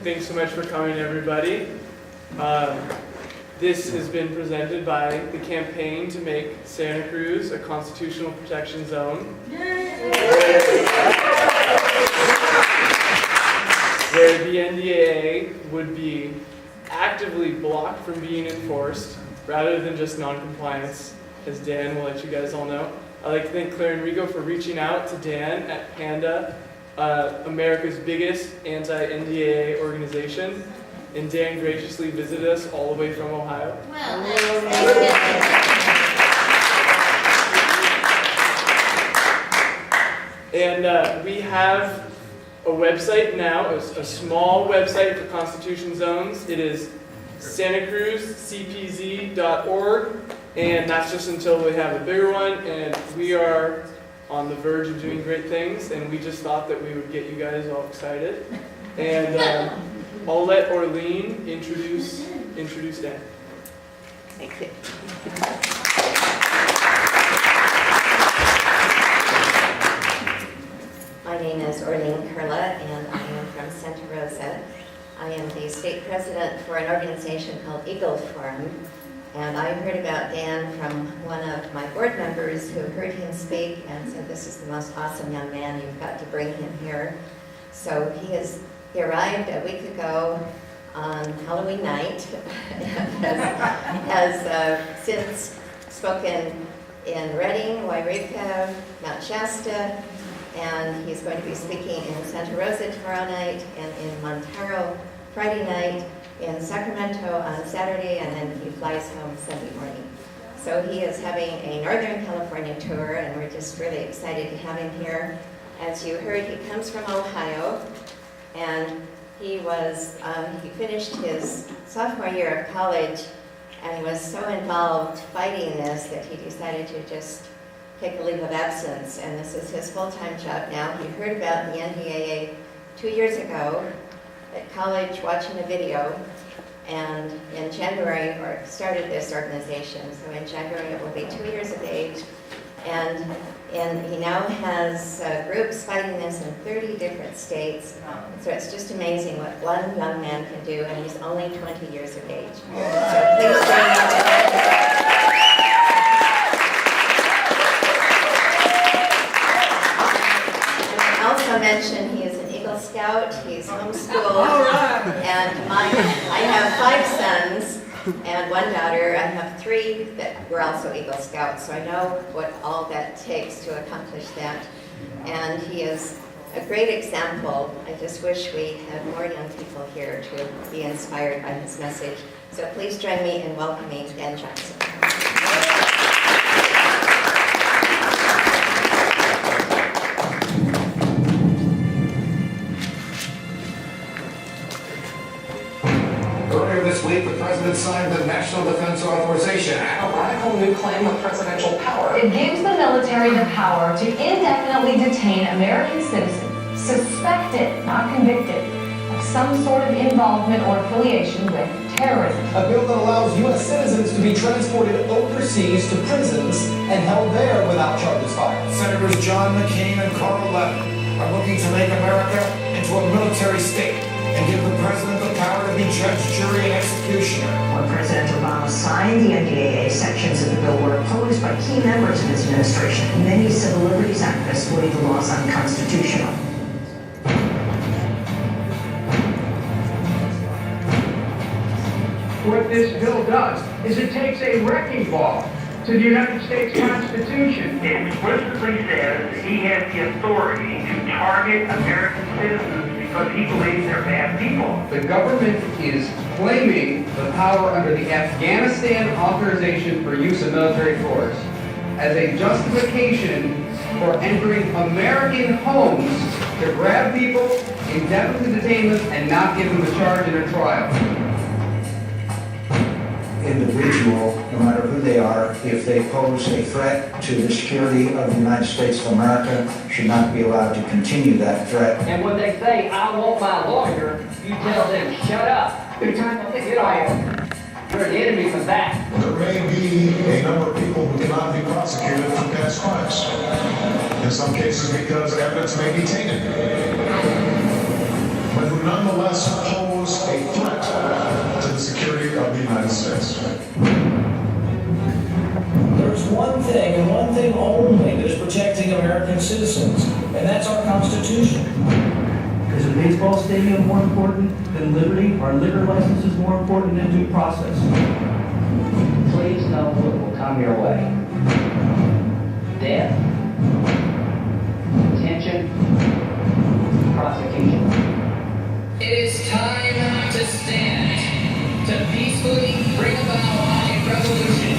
Thanks so much for coming, everybody. This has been presented by the campaign to make Santa Cruz a constitutional protection zone, where the NDAA would be actively blocked from being enforced rather than just non-compliance, as Dan will let you guys all know. I'd like to thank Claire and Rigo for reaching out to Dan at Panda, America's biggest anti-NDAA organization, and Dan graciously visited us all the way from Ohio. Well, And we have a website now, a small website for constitution zones. It is santacruzcpz.org, and that's just until we have a bigger one, and we are on the verge of doing great things, and we just thought that we would get you guys all excited. And I'll let Orlean introduce Dan. thank you. My name is Orlean Curla, and I am from Santa Rosa. I am the state president for an organization called Eagle Forum, and I heard about Dan from one of my board members who heard him speak and said, "This is the most awesome young man, you've got to bring him here." So he arrived a week ago on Halloween night, has since spoken in Redding, Wairika, Mount Shasta, and he's going to be speaking in Santa Rosa tomorrow night, and in Montero Friday night, in Sacramento on Saturday, and then he flies home Sunday morning. So he is having a Northern California tour, and we're just really excited to have him here. As you heard, he comes from Ohio, and he finished his sophomore year of college, and he was so involved fighting this that he decided to just take a leave of absence, and this is his full-time job now. He heard about the NDAA 2 years ago at college watching a video, and in January started this organization. So in January it will be 2 years of age, and he now has groups fighting this in 30 different states. So it's just amazing what one young man can do, and he's only 20 years of age. So please join me. Also mention he is an Eagle Scout, he's homeschooled, and I have 5 sons and 1 daughter. I have 3 that were also Eagle Scouts, so I know what all that takes to accomplish that. And he is a great example. I just wish we had more young people here to be inspired by his message. So please join me in welcoming Dan Johnson. Earlier this week, the president signed the National Defense Authorization Act, A radical new claim of presidential power. It gives the military the power to indefinitely detain American citizens suspected, not convicted, of some sort of involvement or affiliation with terrorism. A bill that allows U.S. citizens to be transported overseas to prisons and held there without charges filed. Senators John McCain and Carl Levin are looking to make America into a military state and give the president the power to be judge, jury, and executioner. When President Obama signed the NDAA, sections of the bill were opposed by key members of his administration. Many civil liberties activists believe the law is unconstitutional. What this bill does is it takes a wrecking ball to the United States Constitution. It explicitly says he has the authority to target American citizens because he believes they're bad people. The government is claiming the power under the Afghanistan authorization for use of military force as a justification for entering American homes to grab people, indefinitely detain them, and not give them a charge in a trial. Individual, no matter who they are, if they pose a threat to the security of the United States of America, should not be allowed to continue that threat. And when they say, "I want my lawyer," you tell them, "Shut up. Get off. You're an enemy from that." There may be a number of people who cannot be prosecuted for past crimes. In some cases because evidence may be tainted. But who nonetheless pose thing and one thing only that is protecting American citizens, and that's our Constitution. Is a baseball stadium more important than liberty? Are liquor licenses more important than due process? Please know what will come your way. Death, detention, prosecution. It is time to stand, to peacefully bring about a revolution.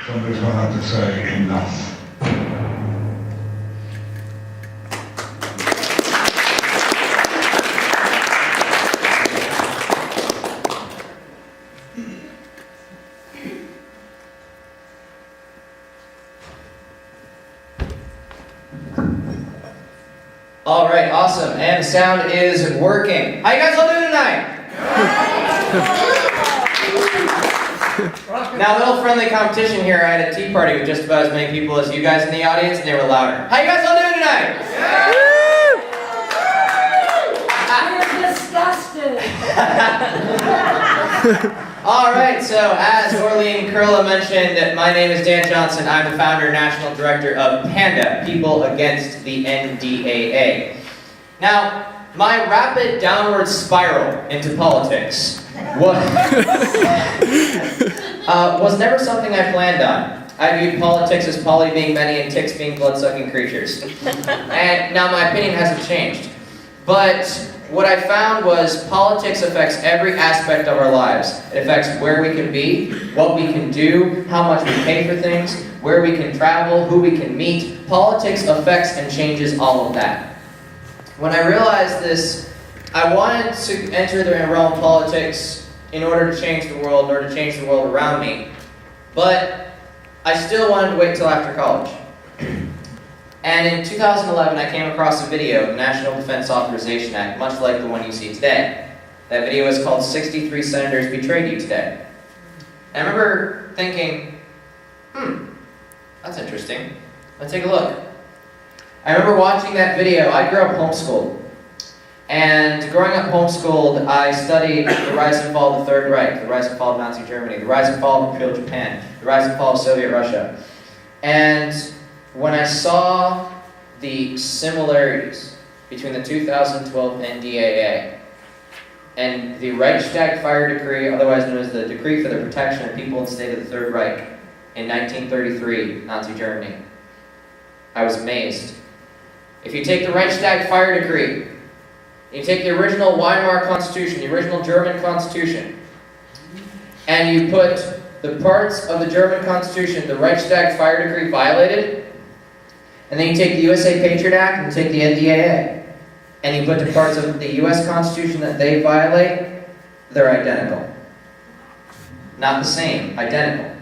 Somebody's going to have to say enough. All right, awesome. And the sound is working. How you guys all doing tonight? Now, a little friendly competition here. I had a tea party with just about as many people as you guys in the audience, and they were louder. How you guys all doing tonight? We're disgusted. All right, so as Orlean Kurla mentioned, my name is Dan Johnson. I'm the founder and national director of PANDA, People Against the NDAA. Now, my rapid downward spiral into politics was never something I planned on. I viewed politics as poly being many and ticks being blood-sucking creatures. And now my opinion hasn't changed. But what I found was politics affects every aspect of our lives. It affects where we can be, what we can do, how much we pay for things, where we can travel, who we can meet. Politics affects and changes all of that. When I realized this, I wanted to enter the realm of politics in order to change the world, in order to change the world around me. But I still wanted to wait till after college. And in 2011, I came across a video, the National Defense Authorization Act, much like the one you see today. That video is called 63 Senators Betrayed You Today. And I remember thinking, that's interesting. Let's take a look. I remember watching that video. I grew up homeschooled. And growing up homeschooled, I studied the rise and fall of the Third Reich, the rise and fall of Nazi Germany, the rise and fall of Imperial Japan, the rise and fall of Soviet Russia. And when I saw the similarities between the 2012 NDAA and the Reichstag Fire Decree, otherwise known as the Decree for the Protection of People in the State of the Third Reich in 1933, Nazi Germany, I was amazed. If you take the Reichstag Fire Decree, you take the original Weimar Constitution, the original German Constitution, and you put the parts of the German Constitution the Reichstag Fire Decree violated, and then you take the USA Patriot Act and take the NDAA, and you put the parts of the US Constitution that they violate, they're identical. Not the same, identical.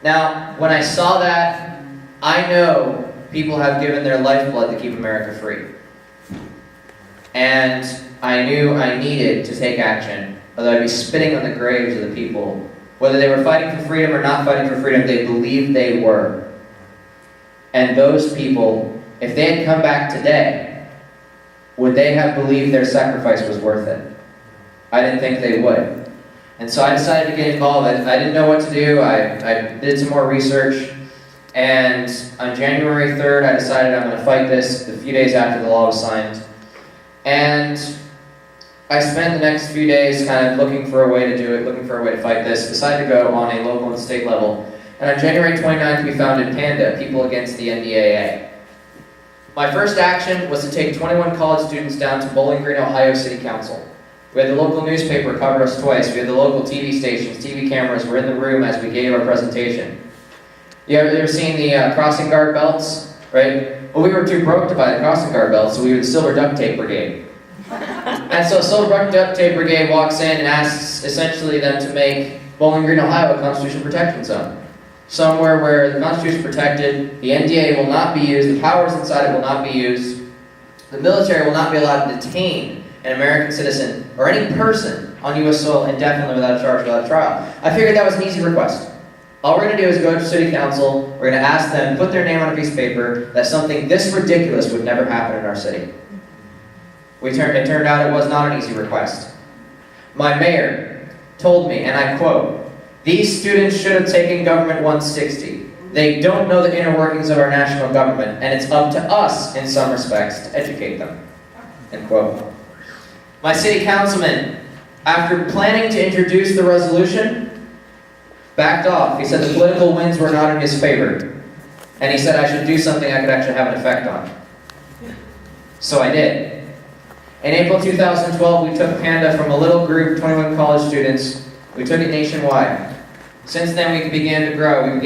Now, when I saw that, I know people have given their lifeblood to keep America free. And I knew I needed to take action, or I'd be spitting on the graves of the people. Whether they were fighting for freedom or not fighting for freedom, they believed they were. And those people, if they had come back today, would they have believed their sacrifice was worth it? I didn't think they would. And so I decided to get involved. I didn't know what to do. I did some more research. And on January 3rd, I decided I'm going to fight this a few days after the law was signed. And I spent the next few days kind of looking for a way to do it, looking for a way to fight this. Decided to go on a local and state level. And on January 29th, we founded PANDA, People Against the NDAA. My first action was to take 21 college students down to Bowling Green, Ohio City Council. We had the local newspaper cover us twice. We had the local TV stations, TV cameras were in the room as we gave our presentation. You ever seen the crossing guard belts, right? Well, we were too broke to buy the crossing guard belts, so we were the Silver Duct Tape Brigade. And so Silver Duct Tape Brigade walks in and asks essentially them to make Bowling Green, Ohio a Constitution Protection Zone. Somewhere where the Constitution is protected, the NDAA will not be used, the powers inside it will not be used, the military will not be allowed to detain an American citizen or any person on U.S. soil indefinitely without a charge, without a trial. I figured that was an easy request. All we're going to do is go to City Council, we're going to ask them, put their name on a piece of paper, that something this ridiculous would never happen in our city. It turned out it was not an easy request. My mayor told me, and I quote, "These students should have taken Government 160. They don't know the inner workings of our national government, and it's up to us, in some respects, to educate them." End quote. My city councilman, after planning to introduce the resolution, backed off. He said the political winds were not in his favor. And he said I should do something I could actually have an effect on. So I did. In April 2012, we took Panda from a little group, 21 college students. We took it nationwide. Since then, we began to grow. We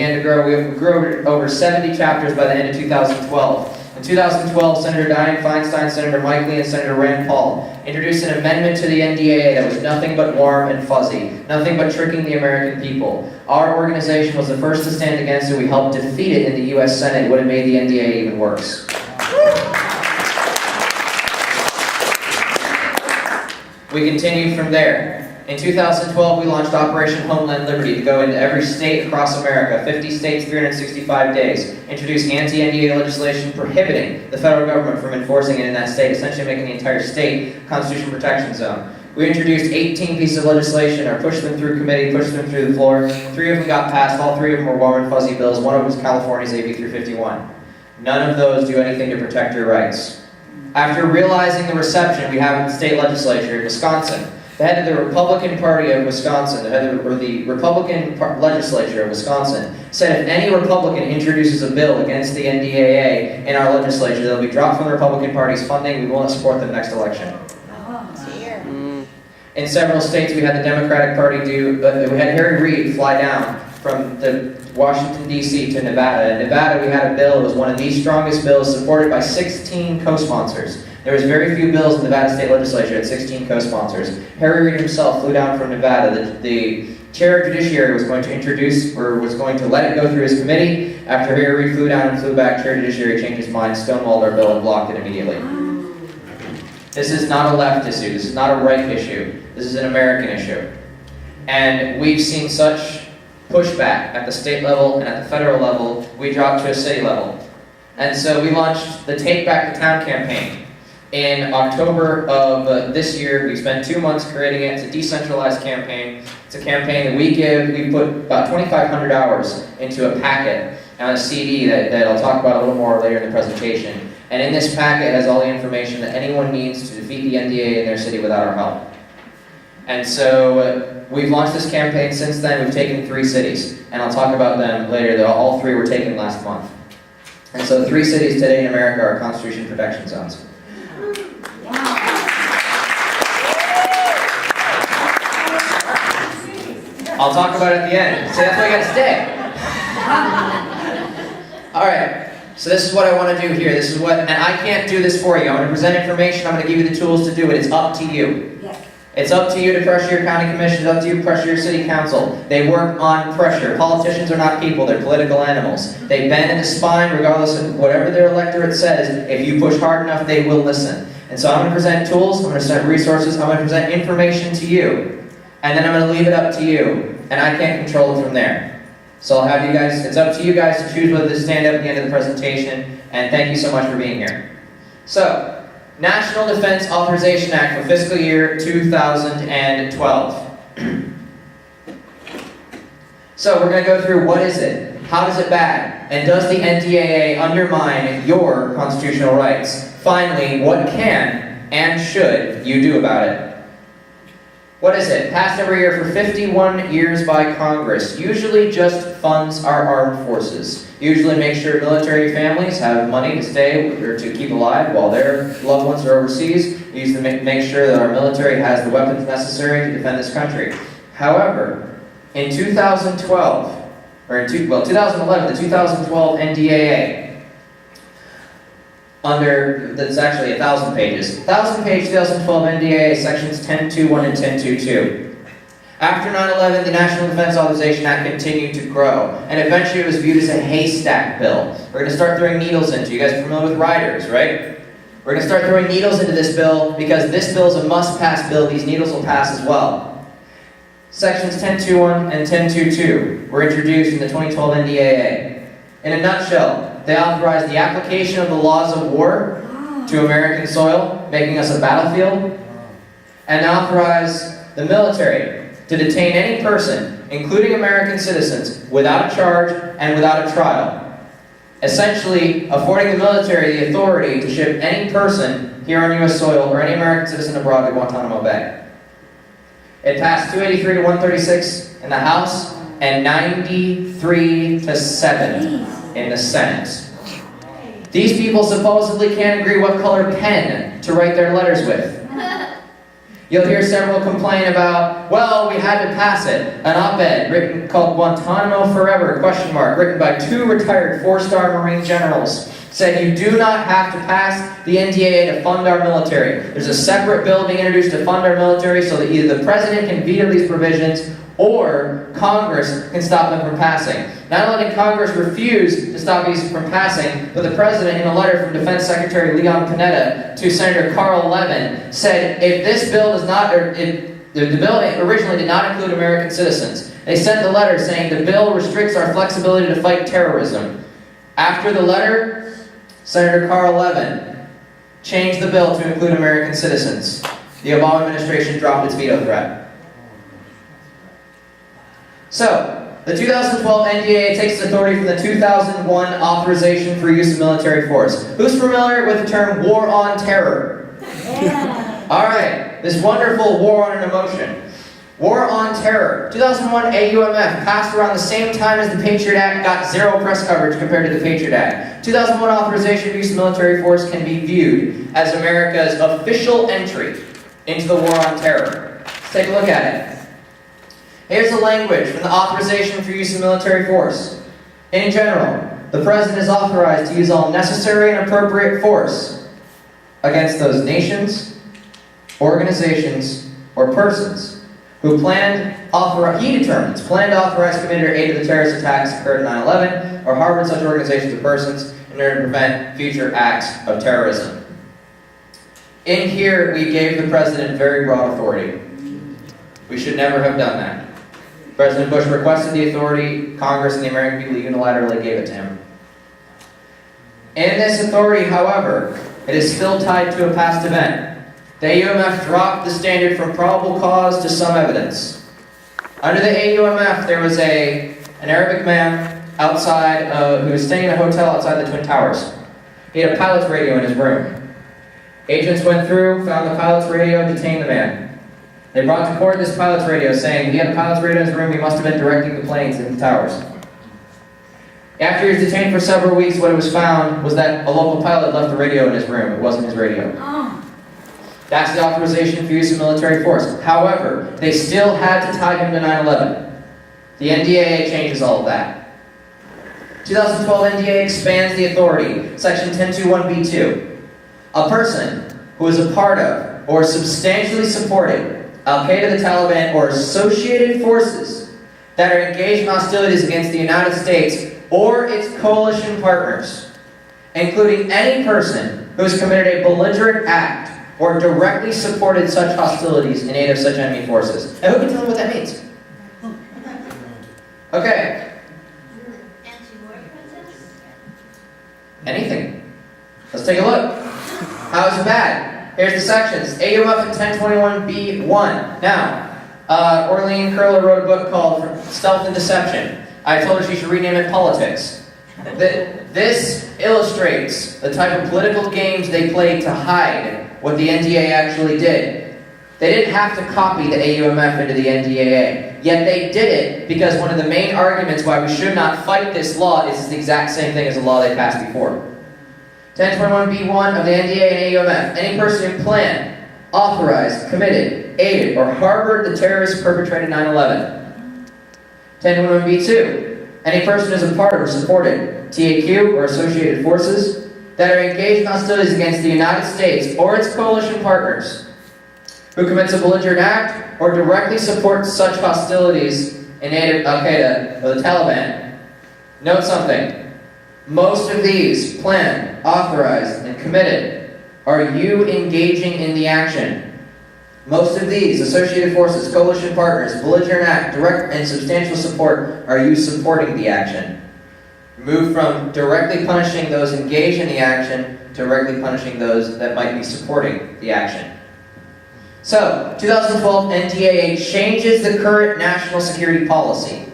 grew over 70 chapters by the end of 2012. In 2012, Senator Dianne Feinstein, Senator Mike Lee, and Senator Rand Paul introduced an amendment to the NDAA that was nothing but warm and fuzzy, nothing but tricking the American people. Our organization was the first to stand against it. We helped defeat it in the U.S. Senate. It would have made the NDAA even worse. We continued from there. In 2012, we launched Operation Homeland Liberty to go into every state across America, 50 states, 365 days, introduce anti-NDAA legislation prohibiting the federal government from enforcing it in that state, essentially making the entire state a constitutional protection zone. We introduced 18 pieces of legislation, or pushed them through committee, pushed them through the floor. 3 of them got passed, all 3 of them were warm and fuzzy bills. One of them was California's AB 351. None of those do anything to protect your rights. After realizing the reception we have in the state legislature in Wisconsin, the head of the Republican Party of Wisconsin, the Republican legislature of Wisconsin, said if any Republican introduces a bill against the NDAA in our legislature, they'll be dropped from the Republican Party's funding. We will not support them next election. In several states, we had the Democratic Party we had Harry Reid fly down from Washington, D.C. to Nevada. In Nevada, we had a bill. It was one of the strongest bills, supported by 16 co-sponsors. There was very few bills in the Nevada state legislature at 16 co-sponsors. Harry Reid himself flew down from Nevada. The chair of judiciary was going to introduce, or was going to let it go through his committee. After Harry Reid flew down and flew back, chair of judiciary changed his mind, stonewalled our bill, and blocked it immediately. This is not a left issue. This is not a right issue. This is an American issue. And we've seen such pushback at the state level and at the federal level, we dropped to a city level. And so we launched the Take Back the Town campaign. In October of this year, we spent 2 months creating it. It's a decentralized campaign. It's a campaign that we put about 2,500 hours into a packet on a CD that I'll talk about a little more later in the presentation. And in this packet has all the information that anyone needs to defeat the NDAA in their city without our help. And so we've launched this campaign since then. We've taken 3 cities, and I'll talk about them later. All 3 were taken last month. And so 3 cities today in America are Constitution protection zones. I'll talk about it at the end. So that's why you gotta stay. All right. So this is what I want to do here. And I can't do this for you. I'm going to present information. I'm going to give you the tools to do it. It's up to you. Yes. It's up to you to pressure your county commission. It's up to you to pressure your city council. They work on pressure. Politicians are not people. They're political animals. They bend in the spine regardless of whatever their electorate says. If you push hard enough, they will listen. And so I'm going to present tools. I'm going to present resources. I'm going to present information to you. And then I'm going to leave it up to you. And I can't control it from there. So I'll have you guys, it's up to you guys to choose whether to stand up at the end of the presentation, and thank you so much for being here. So, National Defense Authorization Act for fiscal year 2012. So we're going to go through what is it, how is it bad, and does the NDAA undermine your constitutional rights? Finally, what can and should you do about it? What is it? Passed every year for 51 years by Congress. Usually just funds our armed forces. Usually make sure military families have money to stay or to keep alive while their loved ones are overseas. Usually make sure that our military has the weapons necessary to defend this country. However, in 2011, the 2012 NDAA, that's actually 1,000 pages. 1,000-page 2012 NDAA, sections 10.2.1 and 10.2.2. After 9/11, the National Defense Authorization Act continued to grow, and eventually it was viewed as a haystack bill. We're going to start throwing needles into. You guys are familiar with riders, right? We're going to start throwing needles into this bill because this bill is a must-pass bill. These needles will pass as well. Sections 10.2.1 and 10.2.2 were introduced in the 2012 NDAA. In a nutshell, they authorized the application of the laws of war to American soil, making us a battlefield, and authorized the military to detain any person, including American citizens, without a charge and without a trial, essentially affording the military the authority to ship any person here on U.S. soil or any American citizen abroad to Guantanamo Bay. It passed 283 to 136 in the House and 93 to 7 in the Senate. These people supposedly can't agree what color pen to write their letters with. You'll hear several complain about, well, we had to pass it. An op-ed written called Guantanamo Forever, written by 2 retired 4-star Marine generals, said you do not have to pass the NDAA to fund our military. There's a separate bill being introduced to fund our military so that either the president can veto these provisions or Congress can stop them from passing. Not only did Congress refuse to stop these from passing, but the President, in a letter from Defense Secretary Leon Panetta to Senator Carl Levin, said if this bill does not, or if the bill originally did not include American citizens, they sent the letter saying the bill restricts our flexibility to fight terrorism. After the letter, Senator Carl Levin changed the bill to include American citizens. The Obama administration dropped its veto threat. So, the 2012 NDAA takes its authority from the 2001 Authorization for Use of Military Force. Who's familiar with the term War on Terror? Yeah. Alright, this wonderful war on an emotion. War on Terror. 2001 AUMF passed around the same time as the Patriot Act, got 0 press coverage compared to the Patriot Act. 2001 Authorization for Use of Military Force can be viewed as America's official entry into the War on Terror. Let's take a look at it. Here's the language from the Authorization for Use of Military Force. In general, the President is authorized to use all necessary and appropriate force against those nations, organizations, or persons who he determines, planned, authorized, committed, or aided the terrorist attacks that occurred in 9/11, or harbored such organizations or persons in order to prevent future acts of terrorism. In here, we gave the President very broad authority. We should never have done that. President Bush requested the authority, Congress and the American people unilaterally gave it to him. In this authority, however, it is still tied to a past event. The AUMF dropped the standard from probable cause to some evidence. Under the AUMF, there was an Arabic man outside, who was staying in a hotel outside the Twin Towers. He had a pilot's radio in his room. Agents went through, found the pilot's radio, detained the man. They brought to court this pilot's radio saying he had a pilot's radio in his room, he must have been directing the planes in the towers. After he was detained for several weeks, what was found was that a local pilot left the radio in his room. It wasn't his radio. That's the authorization for use of military force. However, they still had to tie him to 9/11. The NDAA changes all of that. 2012 NDAA expands the authority. Section 1021B2. A person who is a part of or substantially supported Al-Qaeda, the Taliban, or associated forces that are engaged in hostilities against the United States or its coalition partners, including any person who has committed a belligerent act or directly supported such hostilities in aid of such enemy forces. Now, who can tell me what that means? Okay. Anything. Let's take a look. How is it bad? Here's the sections. AUMF and 1021B1. Now, Orlean Curler wrote a book called Stealth and Deception. I told her she should rename it Politics. This illustrates the type of political games they played to hide what the NDAA actually did. They didn't have to copy the AUMF into the NDAA, yet they did it because one of the main arguments why we should not fight this law is the exact same thing as the law they passed before. 1021B1 of the NDAA and AUMF. Any person who planned, authorized, committed, aided, or harbored the terrorists who perpetrated 9/11. 1021B2. Any person who is a part of or supported TAQ or associated forces that are engaged in hostilities against the United States or its coalition partners, who commits a belligerent act or directly supports such hostilities in aid of Al-Qaeda or the Taliban. Note something. Most of these, planned, authorized, and committed, are you engaging in the action. Most of these, associated forces, coalition partners, belligerent act, direct and substantial support, are you supporting the action. Move from directly punishing those engaged in the action to directly punishing those that might be supporting the action. So, 2012 NDAA changes the current national security policy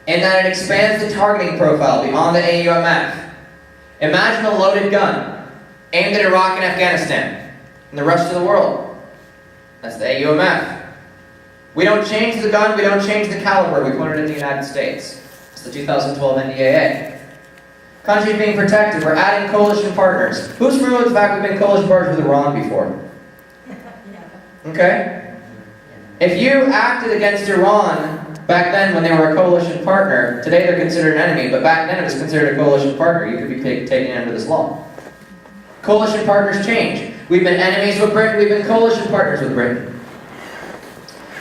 in that it expands the targeting profile beyond the AUMF. Imagine a loaded gun aimed at Iraq and Afghanistan and the rest of the world. That's the AUMF. We don't change the gun, we don't change the caliber, we put it in the United States. It's the 2012 NDAA. Countries being protected, we're adding coalition partners. Who's familiar with the fact we've been coalition partners with Iran before? Okay? If you acted against Iran back then when they were a coalition partner, today they're considered an enemy, but back then it was considered a coalition partner. You could be taken under this law. Coalition partners change. We've been enemies with Britain, we've been coalition partners with Britain.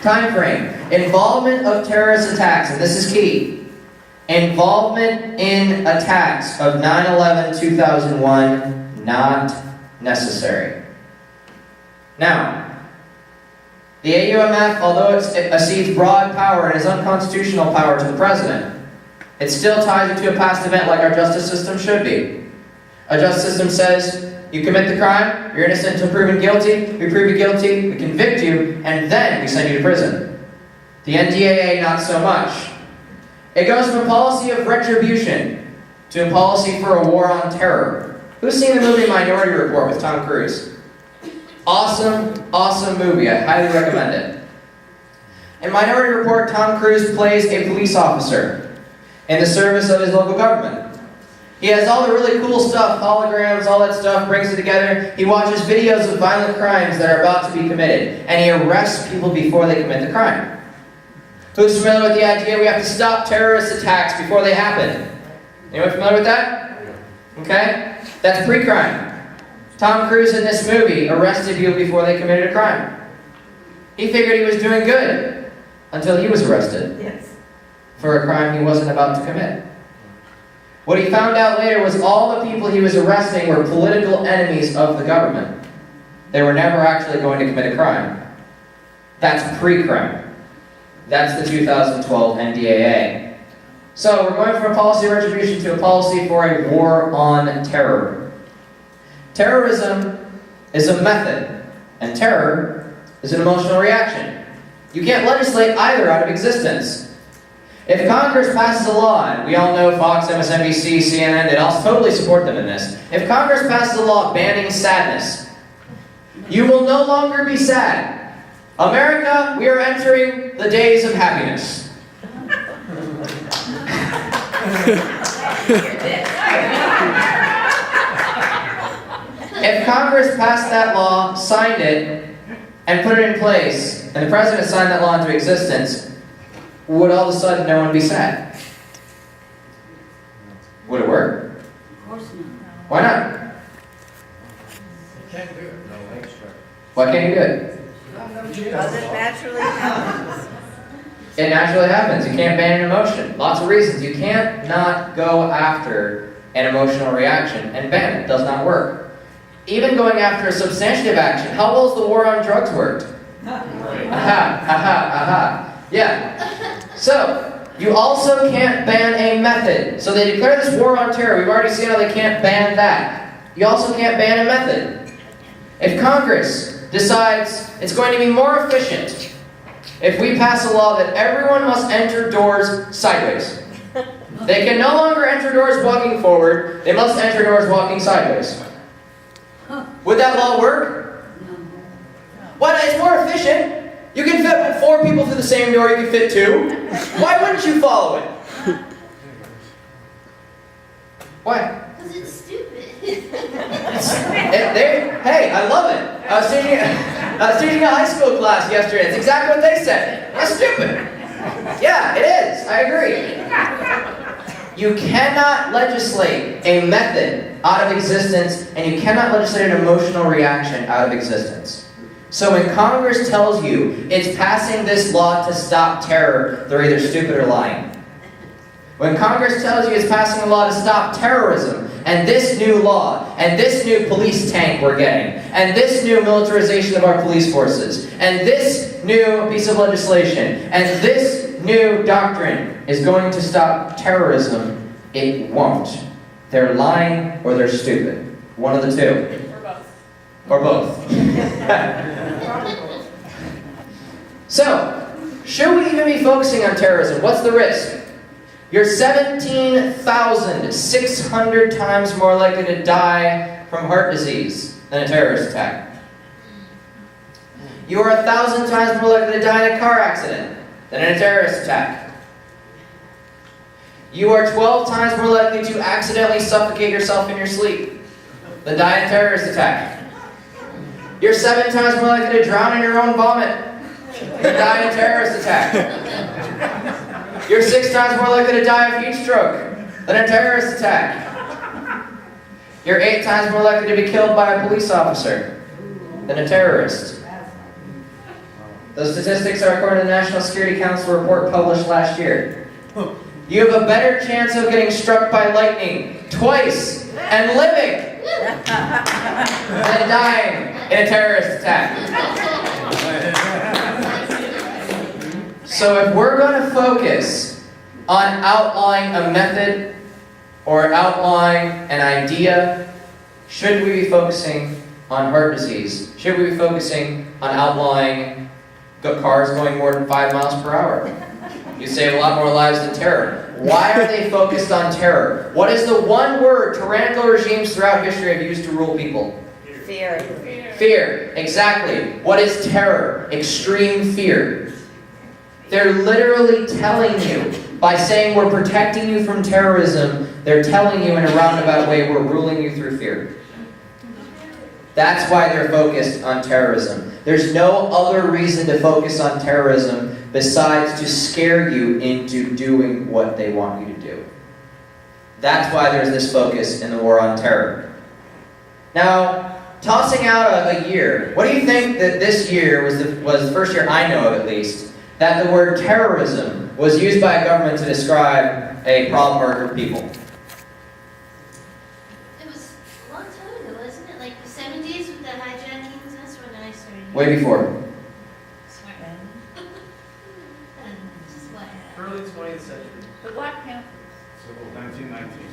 Time frame. Involvement of terrorist attacks, and this is key. Involvement in attacks of 9/11/2001, not necessary. Now, the AUMF, although it accedes broad power and is unconstitutional power to the president, it still ties it to a past event like our justice system should be. Our justice system says, you commit the crime, you're innocent until proven guilty, we prove you guilty, we convict you, and then we send you to prison. The NDAA, not so much. It goes from a policy of retribution to a policy for a war on terror. Who's seen the movie Minority Report with Tom Cruise? Awesome, awesome movie. I highly recommend it. In Minority Report, Tom Cruise plays a police officer in the service of his local government. He has all the really cool stuff, holograms, all that stuff, brings it together. He watches videos of violent crimes that are about to be committed, and he arrests people before they commit the crime. Who's familiar with the idea we have to stop terrorist attacks before they happen? Anyone familiar with that? Okay? That's pre-crime. Tom Cruise in this movie arrested people before they committed a crime. He figured he was doing good until he was arrested for a crime he wasn't about to commit. What he found out later was all the people he was arresting were political enemies of the government. They were never actually going to commit a crime. That's pre-crime. That's the 2012 NDAA. So we're going from a policy of retribution to a policy for a war on terror. Terrorism is a method, and terror is an emotional reaction. You can't legislate either out of existence. If Congress passes a law, and we all know Fox, MSNBC, CNN, they'd all totally support them in this. If Congress passes a law banning sadness, you will no longer be sad. America, we are entering the days of happiness. If Congress passed that law, signed it, and put it in place, and the president signed that law into existence, would all of a sudden no one be sad? Would it work? Of course not. Why not? Can't do it. No, extra. Why can't you do it? Because it naturally happens. It naturally happens. You can't ban an emotion. Lots of reasons. You can't not go after an emotional reaction and ban it. It does not work. Even going after a substantive action. How well has the war on drugs worked? Aha. Yeah. So, you also can't ban a method. So they declare this war on terror. We've already seen how they can't ban that. You also can't ban a method. If Congress decides it's going to be more efficient if we pass a law that everyone must enter doors sideways. They can no longer enter doors walking forward. They must enter doors walking sideways. Would that law work? Why not? It's more efficient. You can fit 4 people through the same door, you can fit 2. Why wouldn't you follow it? Why? Because it's stupid. Hey, I love it. I was teaching a high school class yesterday. It's exactly what they said. That's stupid. Yeah, it is. I agree. You cannot legislate a method out of existence, and you cannot legislate an emotional reaction out of existence. So when Congress tells you it's passing this law to stop terror, they're either stupid or lying. When Congress tells you it's passing a law to stop terrorism, and this new law, and this new police tank we're getting, and this new militarization of our police forces, and this new piece of legislation, and this new doctrine is going to stop terrorism, it won't. They're lying or they're stupid. One of the two. Or both. Or both. So, should we even be focusing on terrorism? What's the risk? You're 17,600 times more likely to die from heart disease than a terrorist attack. You are 1,000 times more likely to die in a car accident than in a terrorist attack. You are 12 times more likely to accidentally suffocate yourself in your sleep than die in a terrorist attack. You're 7 times more likely to drown in your own vomit than die in a terrorist attack. You're 6 times more likely to die of heat stroke than a terrorist attack. You're 8 times more likely to be killed by a police officer than a terrorist. Those statistics are according to the National Security Council report published last year. You have a better chance of getting struck by lightning twice and living than dying in a terrorist attack. So if we're going to focus on outlining a method or outlining an idea, should we be focusing on heart disease? Should we be focusing on outlining cars going more than 5 miles per hour? You save a lot more lives than terror. Why are they focused on terror? What is the one word tyrannical regimes throughout history have used to rule people? Fear. Fear. Exactly. What is terror? Extreme fear. They're literally telling you, by saying we're protecting you from terrorism, they're telling you in a roundabout way we're ruling you through fear. That's why they're focused on terrorism. There's no other reason to focus on terrorism besides to scare you into doing what they want you to do. That's why there's this focus in the war on terror. Now, tossing out a year, what do you think that this year was the first year I know of at least, that the word terrorism was used by a government to describe a problem or a group of people? It was a long time ago, wasn't it? Like the 70s with the hijackings? That's when I started. Way before. Smart. Just what? Early 20th century. The Black Panthers.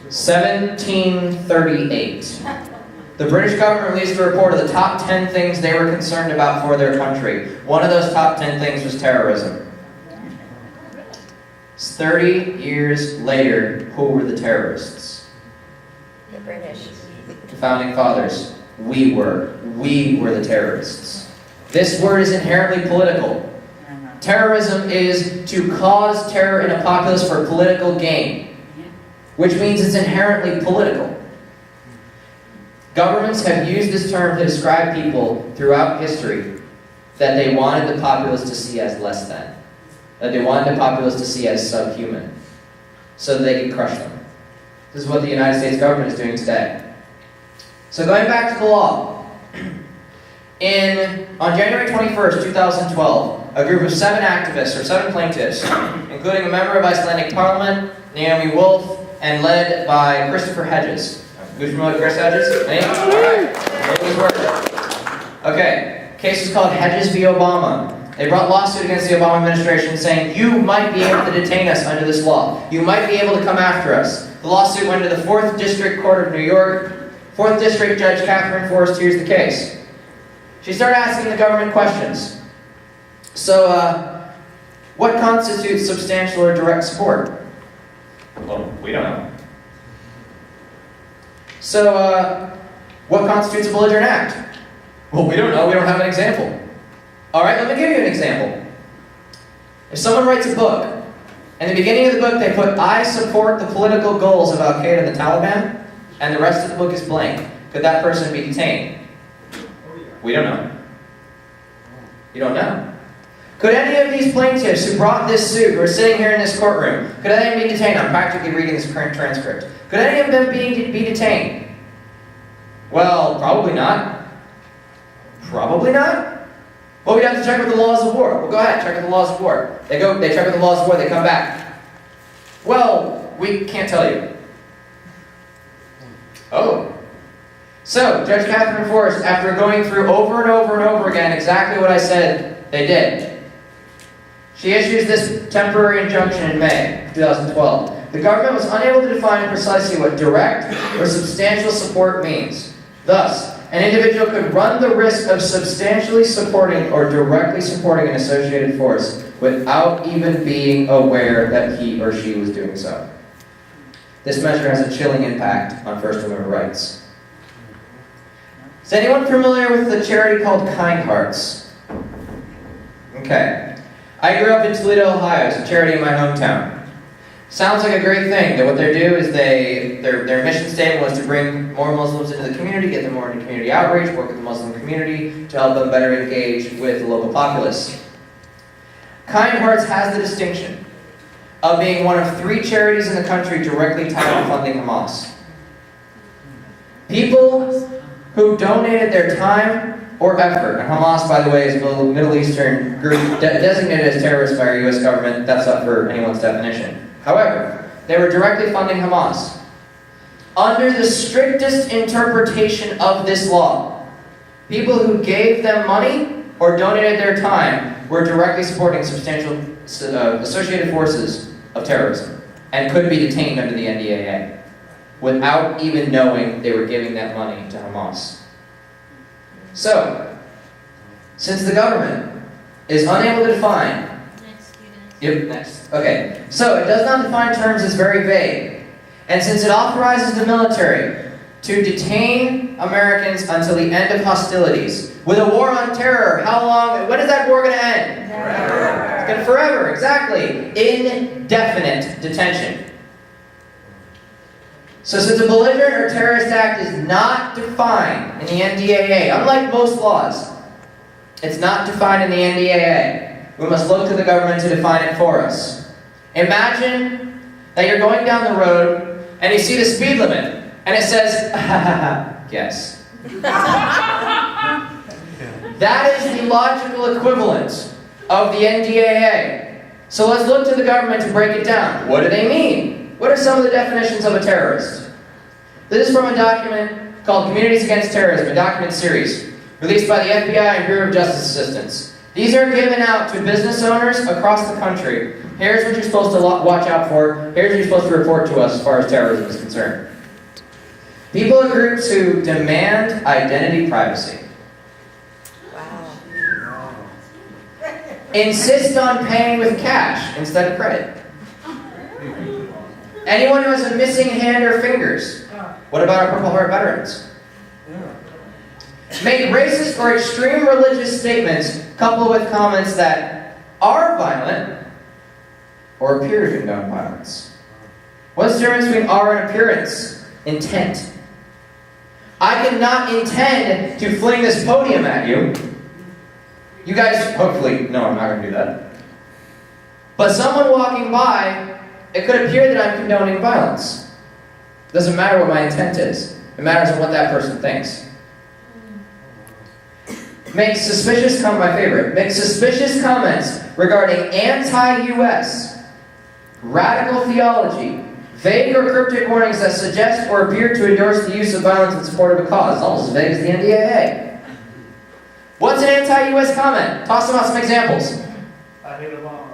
1738. The British government released a report of the top 10 things they were concerned about for their country. One of those top 10 things was terrorism. 30 years later, who were the terrorists? The British. The founding fathers. We were the terrorists. This word is inherently political. Terrorism is to cause terror in a populace for political gain, which means it's inherently political. Governments have used this term to describe people throughout history that they wanted the populace to see as less than, that they wanted the populace to see as subhuman, so that they could crush them. This is what the United States government is doing today. So going back to the law, on January 21st, 2012, a group of 7 activists, or 7 plaintiffs, including a member of Icelandic Parliament, Naomi Wolf, and led by Christopher Hedges. Who's familiar with Chris Hedges? Any? Alright. Okay. Case is called Hedges v. Obama. They brought lawsuit against the Obama administration saying, you might be able to detain us under this law. You might be able to come after us. The lawsuit went to the 4th District Court of New York. 4th District Judge Catherine Forrest hears the case. She started asking the government questions. So, what constitutes substantial or direct support? Well, we don't know. So, what constitutes a belligerent act? Well, we don't know. We don't have an example. All right, let me give you an example. If someone writes a book, and in the beginning of the book they put, I support the political goals of Al-Qaeda and the Taliban, and the rest of the book is blank, could that person be detained? We don't know. You don't know. Could any of these plaintiffs who brought this suit, who are sitting here in this courtroom, could any of them be detained? I'm practically reading this current transcript. Could any of them be detained? Well, probably not. Probably not? Well, we'd have to check with the laws of war. Well, go ahead, check with the laws of war. They check with the laws of war, they come back. Well, we can't tell you. Oh. So, Judge Catherine Forrest, after going through over and over and over again exactly what I said they did, she issues this temporary injunction in May 2012. The government was unable to define precisely what direct or substantial support means. Thus, an individual could run the risk of substantially supporting or directly supporting an associated force without even being aware that he or she was doing so. This measure has a chilling impact on First Amendment rights. Is anyone familiar with the charity called Kind Hearts? Okay. I grew up in Toledo, Ohio. It's a charity in my hometown. Sounds like a great thing. That what they do is their mission statement was to bring more Muslims into the community, get them more into community outreach, work with the Muslim community to help them better engage with the local populace. Kind Hearts has the distinction of being one of 3 charities in the country directly tied to funding Hamas. People who donated their time or effort, and Hamas, by the way, is a Middle Eastern group designated as terrorists by our U.S. government. That's up for anyone's definition. However, they were directly funding Hamas. Under the strictest interpretation of this law, people who gave them money or donated their time were directly supporting substantial associated forces of terrorism and could be detained under the NDAA without even knowing they were giving that money to Hamas. So, since the government is unable to define... Next. Okay. So, it does not define terms as very vague. And since it authorizes the military to detain Americans until the end of hostilities, with a war on terror, how long... When is that war going to end? Forever. It's going to forever, exactly. Indefinite detention. So since a belligerent or terrorist act is not defined in the NDAA, unlike most laws, it's not defined in the NDAA. We must look to the government to define it for us. Imagine that you're going down the road and you see the speed limit and it says, yes. That is the logical equivalent of the NDAA. So let's look to the government to break it down. What do they mean? What are some of the definitions of a terrorist? This is from a document called Communities Against Terrorism, a document series, released by the FBI and Bureau of Justice Assistance. These are given out to business owners across the country. Here's what you're supposed to watch out for. Here's what you're supposed to report to us as far as terrorism is concerned. People or groups who demand identity privacy. Wow. Insist on paying with cash instead of credit. Anyone who has a missing hand or fingers. What about our Purple Heart veterans? Make racist or extreme religious statements coupled with comments that are violent or appear to condone violence. What's the difference between are and appearance? Intent. I cannot intend to fling this podium at you. You guys hopefully know I'm not going to do that. But someone walking by, it could appear that I'm condoning violence. It doesn't matter what my intent is. It matters what that person thinks. Make suspicious comments regarding anti-U.S., radical theology, vague or cryptic warnings that suggest or appear to endorse the use of violence in support of a cause. It's almost as vague as the NDAA. What's an anti-U.S. comment? Toss them out some examples. I hit a bomb.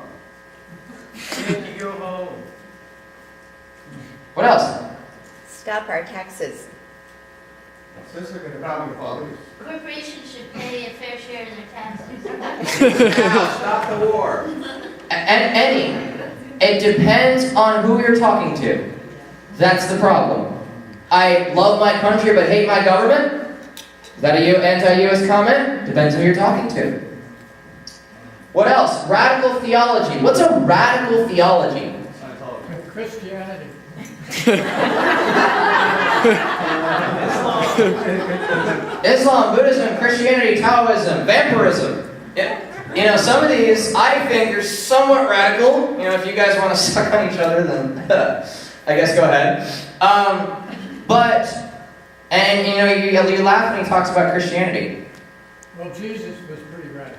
You go home. What else? Stop our taxes. Corporations should pay a fair share of their taxes. Stop the war. It depends on who you're talking to. That's the problem. I love my country but hate my government? Is that a anti-U.S. comment? Depends on who you're talking to. What else? Radical theology. What's a radical theology? Christianity. Islam, Buddhism, Christianity, Taoism, vampirism. You know, some of these I think are somewhat radical. You know, if you guys want to suck on each other, then I guess go ahead. And you know, you laugh when he talks about Christianity. Well, Jesus was pretty radical.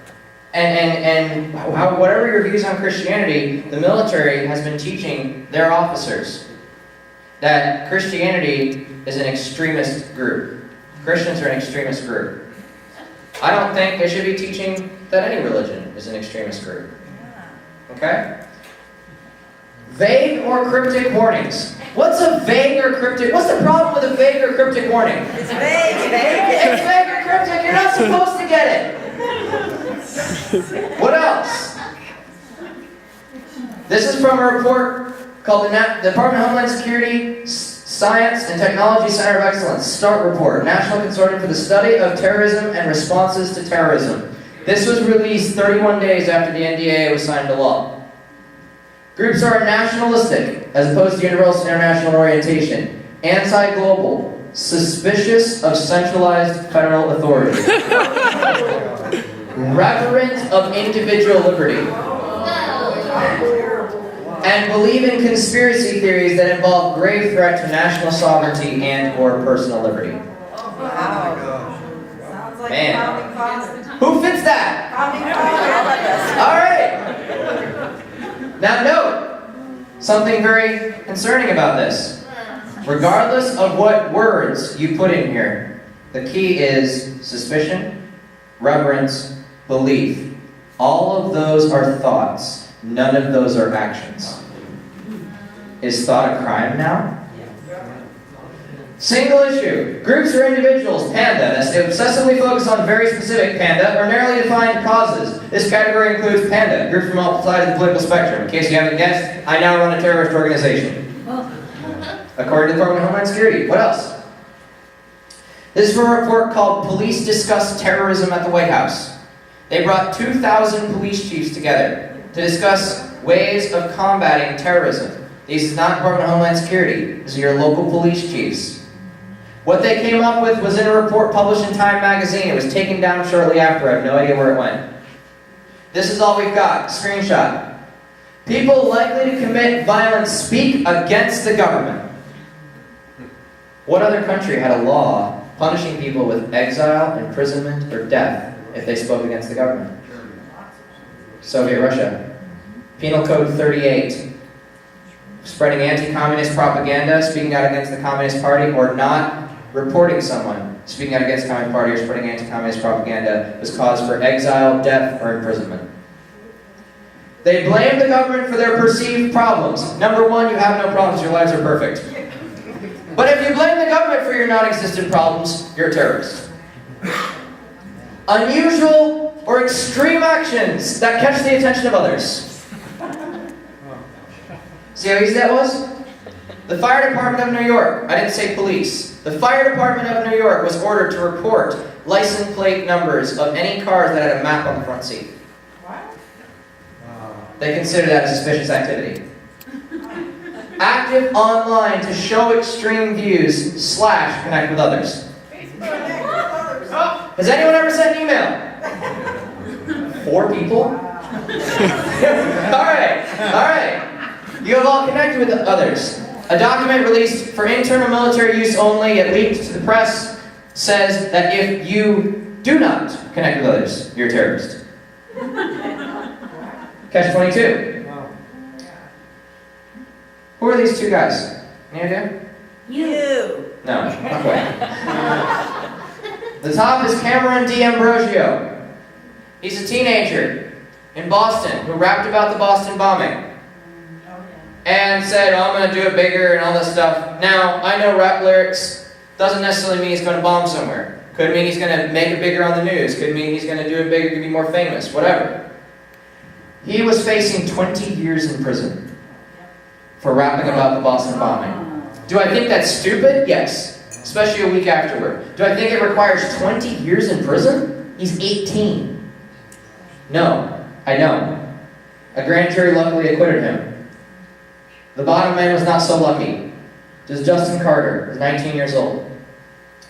And whatever your views on Christianity, the military has been teaching their officers that Christianity is an extremist group. Christians are an extremist group. I don't think they should be teaching that any religion is an extremist group. Okay? Vague or cryptic warnings. What's a vague or cryptic? What's the problem with a vague or cryptic warning? It's vague. It's mega cryptic. You're not supposed to get it. What else? This is from a report called the Department of Homeland Security Science and Technology Center of Excellence, START Report, National Consortium for the Study of Terrorism and Responses to Terrorism. This was released 31 days after the NDAA was signed into law. Groups are nationalistic, as opposed to universal international orientation, anti-global, suspicious of centralized federal authority, reverent of individual liberty, and believe in conspiracy theories that involve grave threat to national sovereignty and/or personal liberty. Wow. Sounds like Man. Who fits that? All right. Now note something very concerning about this. Regardless of what words you put in here, the key is suspicion, reverence, belief. All of those are thoughts. None of those are actions. Is thought a crime now? Single issue. Groups or individuals, panda, that obsessively focus on very specific panda or narrowly defined causes. This category includes panda, groups from all sides of the political spectrum. In case you haven't guessed, I now run a terrorist organization. According to the Department of Homeland Security. What else? This is from a report called Police Discuss Terrorism at the White House. They brought 2,000 police chiefs together to discuss ways of combating terrorism. This is not Department of Homeland Security. These are your local police chiefs. What they came up with was in a report published in Time magazine. It was taken down shortly after. I have no idea where it went. This is all we've got. Screenshot. People likely to commit violence speak against the government. What other country had a law punishing people with exile, imprisonment, or death if they spoke against the government? Soviet Russia. Penal Code 38. Spreading anti-communist propaganda, speaking out against the Communist Party, or not reporting someone speaking out against the Communist Party or spreading anti-communist propaganda was cause for exile, death, or imprisonment. They blame the government for their perceived problems. Number one, you have no problems, your lives are perfect. But if you blame the government for your non-existent problems, you're a terrorist. Unusual or extreme actions that catch the attention of others. See how easy that was? The Fire Department of New York, I didn't say police. The Fire Department of New York was ordered to report license plate numbers of any cars that had a map on the front seat. They consider that a suspicious activity. Active online to show extreme views / connect with others. Has anyone ever sent an email? 4 people? Alright. You have all connected with others. A document released for internal military use only, yet leaked to the press, says that if you do not connect with others, you're a terrorist. Catch 22. Who are these 2 guys? Any idea? You. No, not quite. The top is Cameron D'Ambrosio. He's a teenager in Boston who rapped about the Boston bombing and said, oh, I'm going to do it bigger and all this stuff. Now, I know rap lyrics doesn't necessarily mean he's going to bomb somewhere. Could mean he's going to make it bigger on the news. Could mean he's going to do it bigger to be more famous. Whatever. He was facing 20 years in prison for rapping about the Boston bombing. Do I think that's stupid? Yes. Especially a week afterward. Do I think it requires 20 years in prison? He's 18. No, I don't. A grand jury luckily acquitted him. The bottom man was not so lucky. This is Justin Carter, who's 19 years old.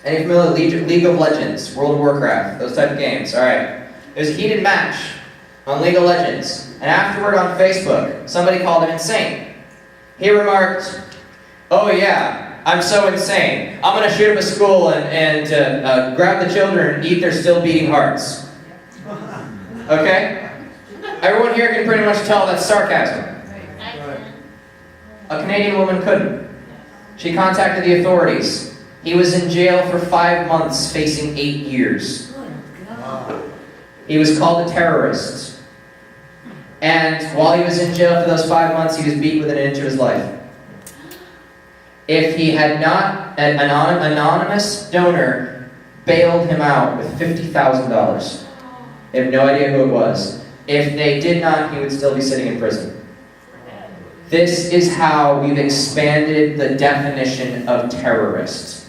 Any familiar with League of Legends, World of Warcraft, those type of games? Alright. It was a heated match on League of Legends. And afterward on Facebook, somebody called him insane. He remarked, oh yeah, I'm so insane. I'm going to shoot up a school and grab the children and eat their still beating hearts. Okay? Everyone here can pretty much tell that's sarcasm. A Canadian woman couldn't. She contacted the authorities. He was in jail for 5 months, facing 8 years. He was called a terrorist. And while he was in jail for those 5 months, he was beat within an inch of his life. If he had not, an anonymous donor bailed him out with $50,000. They have no idea who it was. If they did not, he would still be sitting in prison. This is how we've expanded the definition of terrorist.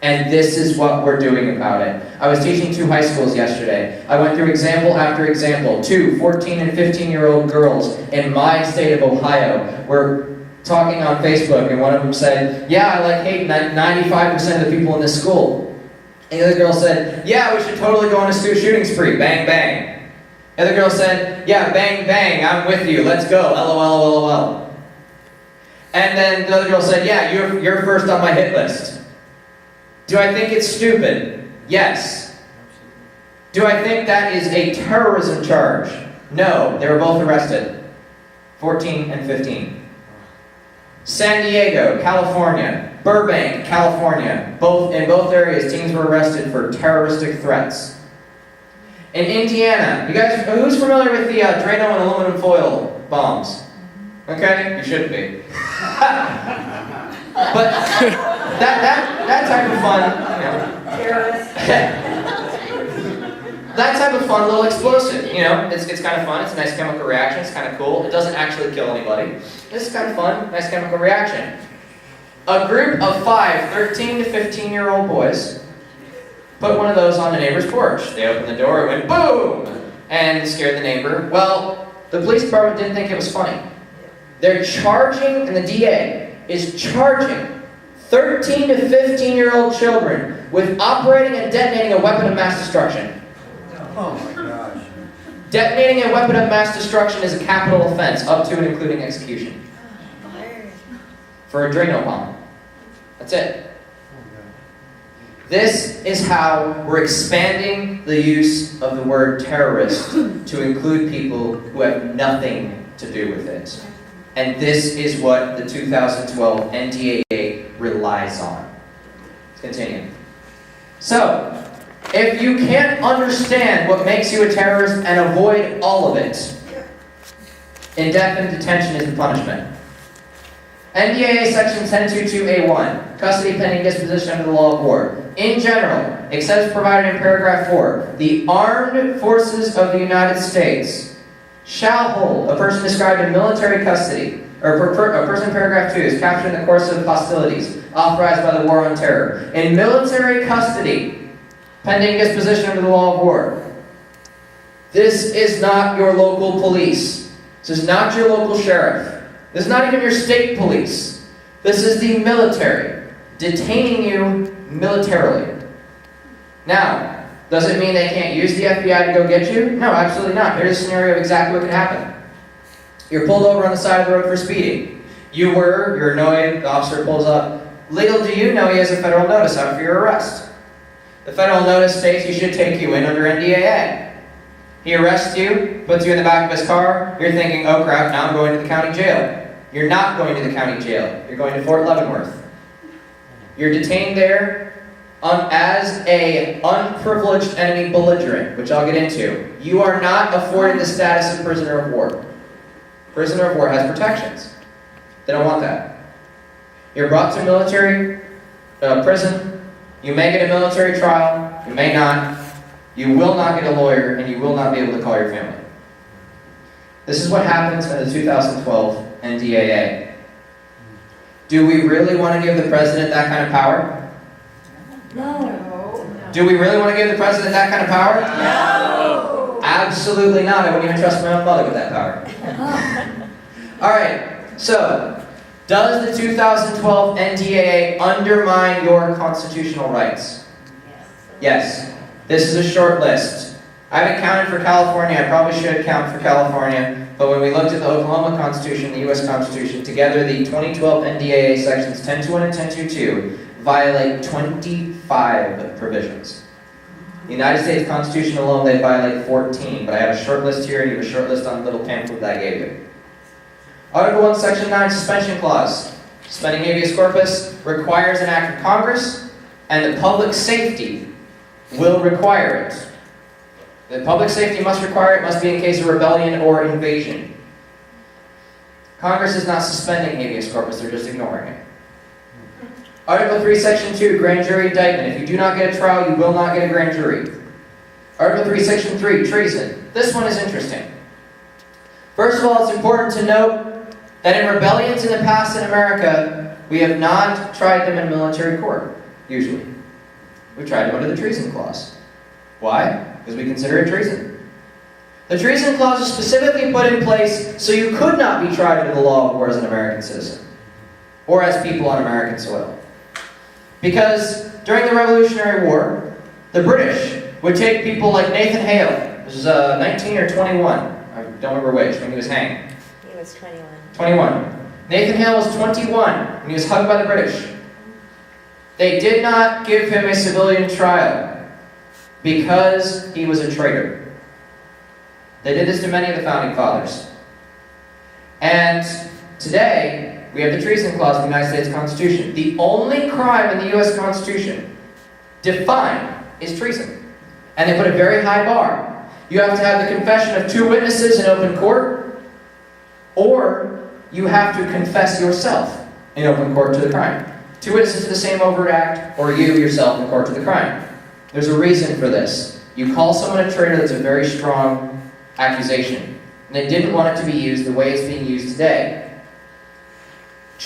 And this is what we're doing about it. I was teaching 2 high schools yesterday. I went through example after example. 2 14 and 15-year-old girls in my state of Ohio were talking on Facebook, and one of them said, yeah, I like hate 95% of the people in this school. And the other girl said, yeah, we should totally go on a shooting spree. Bang, bang. The other girl said, yeah, bang, bang, I'm with you. Let's go. LOL, LOL. And then the other girl said, yeah, you're first on my hit list. Do I think it's stupid? Yes. Do I think that is a terrorism charge? No. They were both arrested. 14 and 15. San Diego, California. Burbank, California. In both areas, teens were arrested for terroristic threats. In Indiana, you guys, who's familiar with the Drano and aluminum foil bombs? Okay, you shouldn't be. But that type of fun, that type of fun little explosive, it's kind of fun. It's a nice chemical reaction. It's kind of cool. It doesn't actually kill anybody. It's kind of fun. Nice chemical reaction. A group of 5 13 to 15-year-old boys put one of those on the neighbor's porch. They opened the door, it went boom, and scared the neighbor. Well, the police department didn't think it was funny. They're charging, and the DA is charging 13 to 15-year-old children with operating and detonating a weapon of mass destruction. Oh my gosh. Detonating a weapon of mass destruction is a capital offense, up to and including execution. For a Drano bomb. That's it. This is how we're expanding the use of the word terrorist to include people who have nothing to do with it. And this is what the 2012 NDAA relies on. Let's continue. So, if you can't understand what makes you a terrorist and avoid all of it, indefinite detention is the punishment. NDAA Section 1022A1, custody pending disposition under the law of war. In general, except as provided in paragraph 4, the armed forces of the United States shall hold a person described in military custody, or a person in paragraph 2 is captured in the course of hostilities authorized by the War on Terror, in military custody, pending disposition under the law of war. This is not your local police. This is not your local sheriff. This is not even your state police. This is the military, detaining you militarily. Now, does it mean they can't use the FBI to go get you? No, absolutely not. Here's a scenario of exactly what could happen. You're pulled over on the side of the road for speeding. You're annoyed, the officer pulls up. Little do you know he has a federal notice out for your arrest. The federal notice states he should take you in under NDAA. He arrests you, puts you in the back of his car. You're thinking, oh crap, now I'm going to the county jail. You're not going to the county jail. You're going to Fort Leavenworth. You're detained there as a unprivileged enemy belligerent, which I'll get into. You are not afforded the status of prisoner of war. Prisoner of war has protections. They don't want that. You're brought to military prison. You may get a military trial. You may not. You will not get a lawyer, and you will not be able to call your family. This is what happens in the 2012 NDAA. Do we really want to give the president that kind of power? No. Do we really want to give the president that kind of power? No. Absolutely not. I wouldn't even trust my own mother with that power. All right. So, does the 2012 NDAA undermine your constitutional rights? Yes. This is a short list. I haven't counted for California. I probably should count for California. But when we looked at the Oklahoma Constitution, the U.S. Constitution, together the 2012 NDAA sections 1021 and 1022 violate 25 provisions. The United States Constitution alone, they violate 14. But I have a short list here, and you have a short list on the little pamphlet that I gave you. Article 1, Section 9, Suspension Clause. Suspending habeas corpus requires an act of Congress, and the public safety will require it. The public safety must require it, must be in case of rebellion or invasion. Congress is not suspending habeas corpus, they're just ignoring it. Article 3, Section 2, grand jury indictment. If you do not get a trial, you will not get a grand jury. Article 3, Section 3, treason. This one is interesting. First of all, it's important to note that in rebellions in the past in America, we have not tried them in military court, usually. We tried them under the treason clause. Why? Because we consider it treason. The treason clause was specifically put in place so you could not be tried under the law of war as an American citizen, or as people on American soil. Because during the Revolutionary War, the British would take people like Nathan Hale, this was 19 or 21, I don't remember which, when he was hanged. He was 21. 21. Nathan Hale was 21 when he was hugged by the British. They did not give him a civilian trial because he was a traitor. They did this to many of the Founding Fathers. And today, we have the treason clause of the United States Constitution. The only crime in the U.S. Constitution defined is treason. And they put a very high bar. You have to have the confession of 2 witnesses in open court, or you have to confess yourself in open court to the crime. 2 witnesses to the same overt act, or you yourself in court to the crime. There's a reason for this. You call someone a traitor, that's a very strong accusation. And they didn't want it to be used the way it's being used today.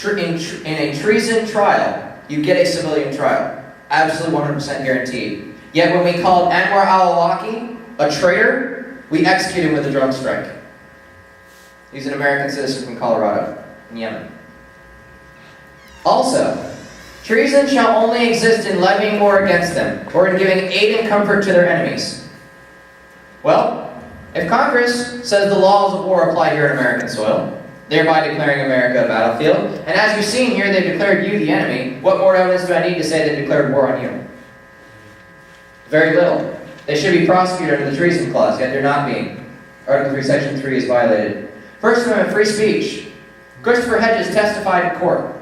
In a treason trial, you get a civilian trial. Absolutely 100% guaranteed. Yet when we called Anwar al-Awlaki a traitor, we executed him with a drone strike. He's an American citizen from Colorado, in Yemen. Also, treason shall only exist in levying war against them, or in giving aid and comfort to their enemies. Well, if Congress says the laws of war apply here in American soil, thereby declaring America a battlefield, and as you've seen here, they declared you the enemy, what more evidence do I need to say they declared war on you? Very little. They should be prosecuted under the treason clause, yet they're not being. Article 3, Section 3 is violated. First Amendment, free speech. Christopher Hedges testified in court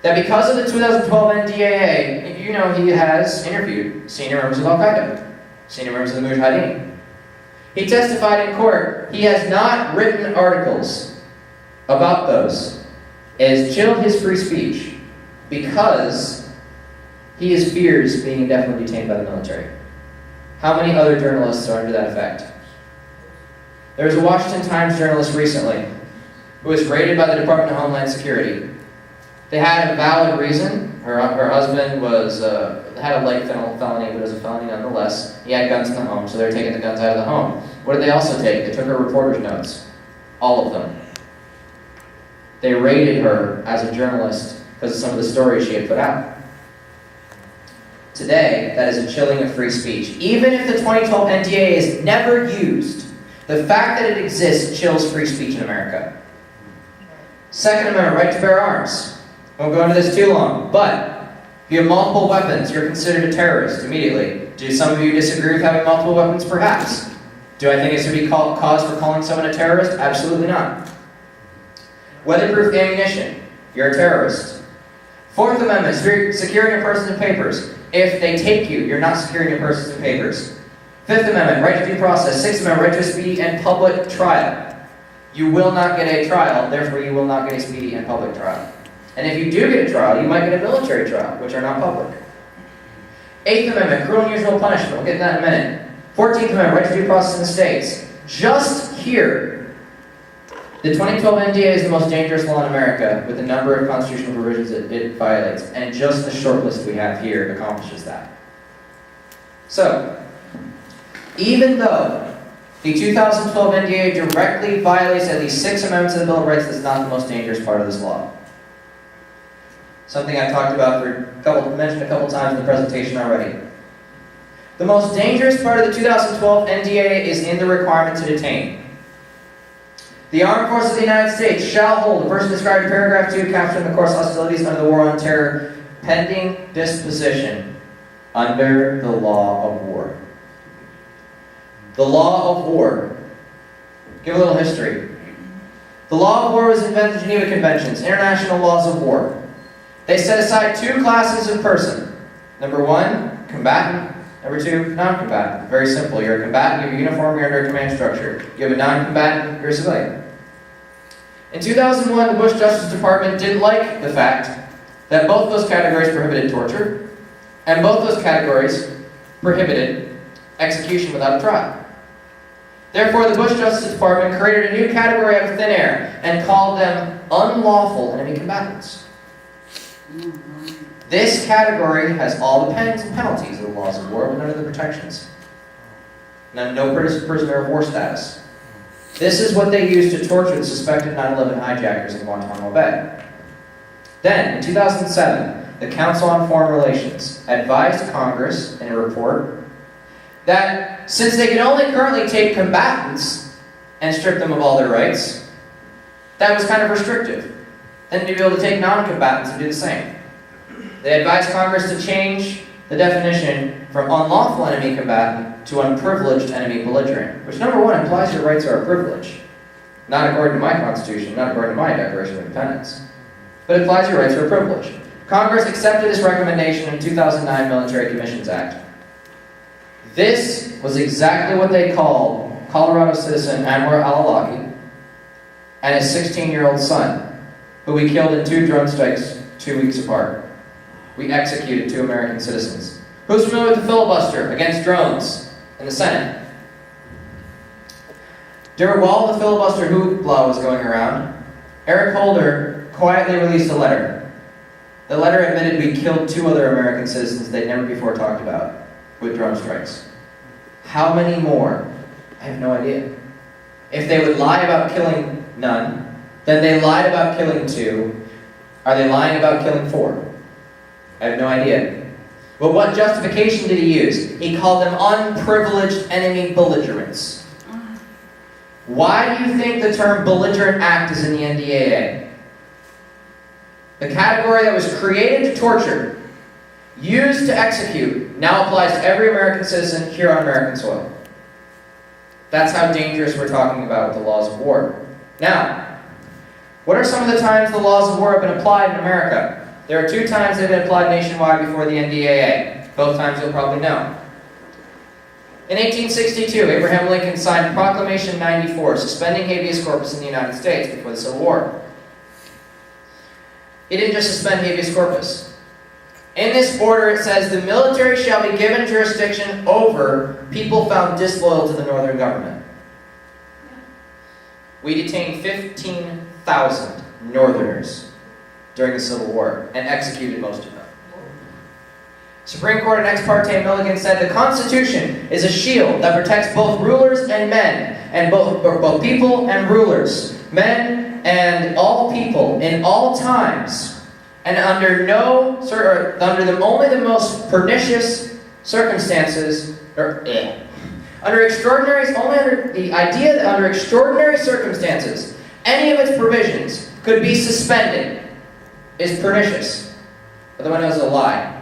that because of the 2012 NDAA, you know he has interviewed senior members of Al-Qaeda, senior members of the Mujahideen. He testified in court he has not written articles about those. It has chilled his free speech because he fears being indefinitely detained by the military. How many other journalists are under that effect? There was a Washington Times journalist recently who was raided by the Department of Homeland Security. They had a valid reason. Her husband had a light felony, but it was a felony nonetheless. He had guns in the home, so they were taking the guns out of the home. What did they also take? They took her reporter's notes. All of them. They raided her as a journalist because of some of the stories she had put out. Today, that is a chilling of free speech. Even if the 2012 NDAA is never used, the fact that it exists chills free speech in America. Second Amendment, right to bear arms. Won't go into this too long, but if you have multiple weapons, you're considered a terrorist immediately. Do some of you disagree with having multiple weapons? Perhaps. Do I think it should be cause for calling someone a terrorist? Absolutely not. Weatherproof ammunition. You're a terrorist. Fourth Amendment, securing your persons and papers. If they take you, you're not securing your persons and papers. Fifth Amendment, right to due process. Sixth Amendment, right to a speedy and public trial. You will not get a trial, therefore you will not get a speedy and public trial. And if you do get a trial, you might get a military trial, which are not public. Eighth Amendment, cruel and unusual punishment. We'll get to that in a minute. 14th Amendment, right to due process in the states. Just here, the 2012 NDAA is the most dangerous law in America with the number of constitutional provisions it violates. And just the short list we have here accomplishes that. So, even though the 2012 NDAA directly violates at least 6 amendments of the Bill of Rights, this is not the most dangerous part of this law. Something I've talked about mentioned a couple times in the presentation already. The most dangerous part of the 2012 NDAA is in the requirement to detain. The Armed Forces of the United States shall hold the person described in paragraph 2 captured in the course of hostilities under the War on Terror pending disposition under the law of war. The law of war. Give a little history. The law of war was invented in the Geneva Conventions, international laws of war. They set aside 2 classes of person. Number 1, combatant. Number 2, non-combatant. Very simple. You're a combatant, you have a uniform, you're under a command structure. You have a non-combatant, you're a civilian. In 2001, the Bush Justice Department didn't like the fact that both those categories prohibited torture, and both those categories prohibited execution without a trial. Therefore, the Bush Justice Department created a new category out of thin air and called them unlawful enemy combatants. This category has all the penalties and penalties of the laws of war, but none of the protections. No prisoner of war status. This is what they used to torture the suspected 9/11 hijackers in Guantanamo Bay. Then, in 2007, the Council on Foreign Relations advised Congress in a report that since they could only currently take combatants and strip them of all their rights, that was kind of restrictive. Then they'd be able to take non-combatants and do the same. They advised Congress to change the definition from unlawful enemy combatant to unprivileged enemy belligerent, which number one implies your rights are a privilege. Not according to my Constitution, not according to my Declaration of Independence, but implies your rights are a privilege. Congress accepted this recommendation in the 2009 Military Commissions Act. This was exactly what they called Colorado citizen Anwar al-Awlaki and his 16-year-old son, who we killed in 2 drone strikes 2 weeks apart. We executed 2 American citizens. Who's familiar with the filibuster against drones in the Senate? While the filibuster hoopla was going around, Eric Holder quietly released a letter. The letter admitted we killed 2 other American citizens they'd never before talked about with drone strikes. How many more? I have no idea. If they would lie about killing none, then they lied about killing 2. Are they lying about killing 4? I have no idea. Well, what justification did he use? He called them unprivileged enemy belligerents. Why do you think the term belligerent act is in the NDAA? The category that was created to torture, used to execute, now applies to every American citizen here on American soil. That's how dangerous we're talking about with the laws of war. Now, what are some of the times the laws of war have been applied in America? There are 2 times they've been applied nationwide before the NDAA. Both times you'll probably know. In 1862, Abraham Lincoln signed Proclamation 94, suspending habeas corpus in the United States before the Civil War. He didn't just suspend habeas corpus. In this order it says, the military shall be given jurisdiction over people found disloyal to the northern government. We detained 15,000 northerners during the Civil War and executed most of them. Supreme Court in Ex parte Milligan said the Constitution is a shield that protects both rulers and men, and both people and rulers, men and all people in all times, and under only the most pernicious circumstances, under extraordinary circumstances, any of its provisions could be suspended, is pernicious, otherwise known as a lie,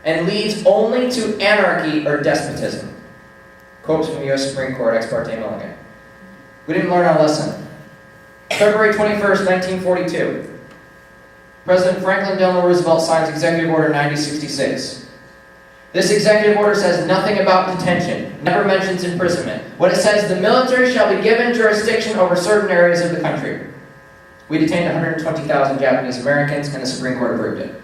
and leads only to anarchy or despotism. Quotes from the U.S. Supreme Court, Ex parte Milligan. We didn't learn our lesson. February 21st, 1942. President Franklin Delano Roosevelt signs Executive Order 9066. This executive order says nothing about detention, never mentions imprisonment. What it says, the military shall be given jurisdiction over certain areas of the country. We detained 120,000 Japanese Americans, and the Supreme Court approved it.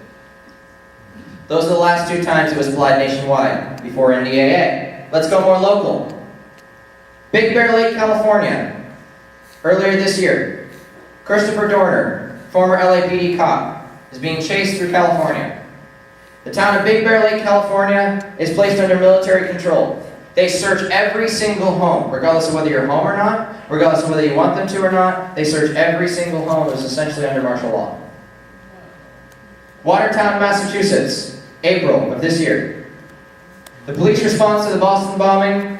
Those are the last 2 times it was applied nationwide, before NDAA. Let's go more local. Big Bear Lake, California. Earlier this year, Christopher Dorner, former LAPD cop, is being chased through California. The town of Big Bear Lake, California is placed under military control. They search every single home, regardless of whether you're home or not, regardless of whether you want them to or not. They search every single home that is essentially under martial law. Watertown, Massachusetts, April of this year. The police response to the Boston bombing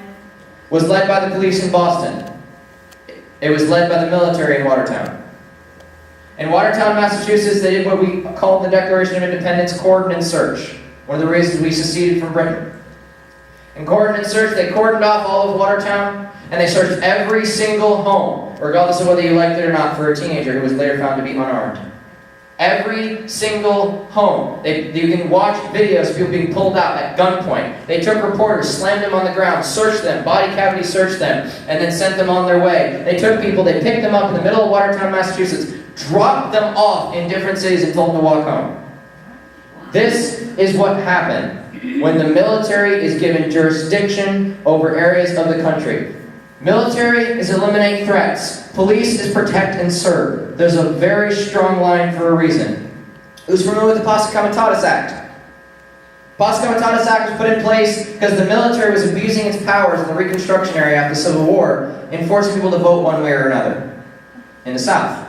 was led by the police in Boston. It was led by the military in Watertown. In Watertown, Massachusetts, they did what we called the Declaration of Independence cordon and search. One of the reasons we seceded from Britain. In cordon and search, they cordoned off all of Watertown, and they searched every single home, regardless of whether you liked it or not, for a teenager who was later found to be unarmed. Every single home. You can watch videos of people being pulled out at gunpoint. They took reporters, slammed them on the ground, searched them, body cavity searched them, and then sent them on their way. They took people, they picked them up in the middle of Watertown, Massachusetts, dropped them off in different cities and told them to walk home. This is what happened when the military is given jurisdiction over areas of the country. Military is eliminate threats. Police is protect and serve. There's a very strong line for a reason. Who's familiar with the Posse Comitatus Act? Posse Comitatus Act was put in place because the military was abusing its powers in the Reconstruction era after the Civil War and forcing people to vote one way or another in the South.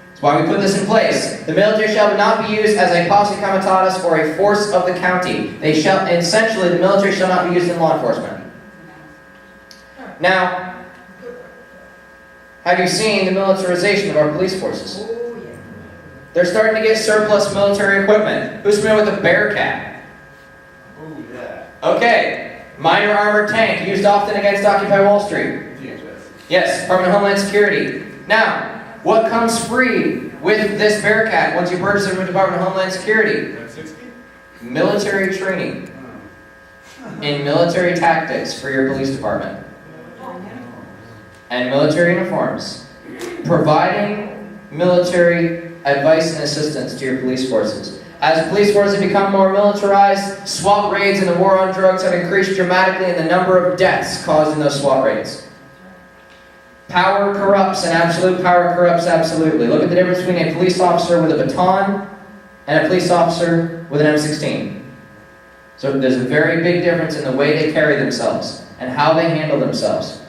That's why we put this in place. The military shall not be used as a posse comitatus or a force of the county. Essentially, the military shall not be used in law enforcement. Now, have you seen the militarization of our police forces? They're starting to get surplus military equipment. Who's familiar with the Bearcat? Oh, yeah. Okay. Minor armored tank used often against Occupy Wall Street. Yes, Department of Homeland Security. Now, what comes free with this Bearcat once you purchase it from the Department of Homeland Security? Military training in military tactics for your police department. And military uniforms. Providing military advice and assistance to your police forces. As police forces become more militarized, SWAT raids and the war on drugs have increased dramatically in the number of deaths caused in those SWAT raids. Power corrupts, and absolute power corrupts absolutely. Look at the difference between a police officer with a baton and a police officer with an M16. So there's a very big difference in the way they carry themselves and how they handle themselves.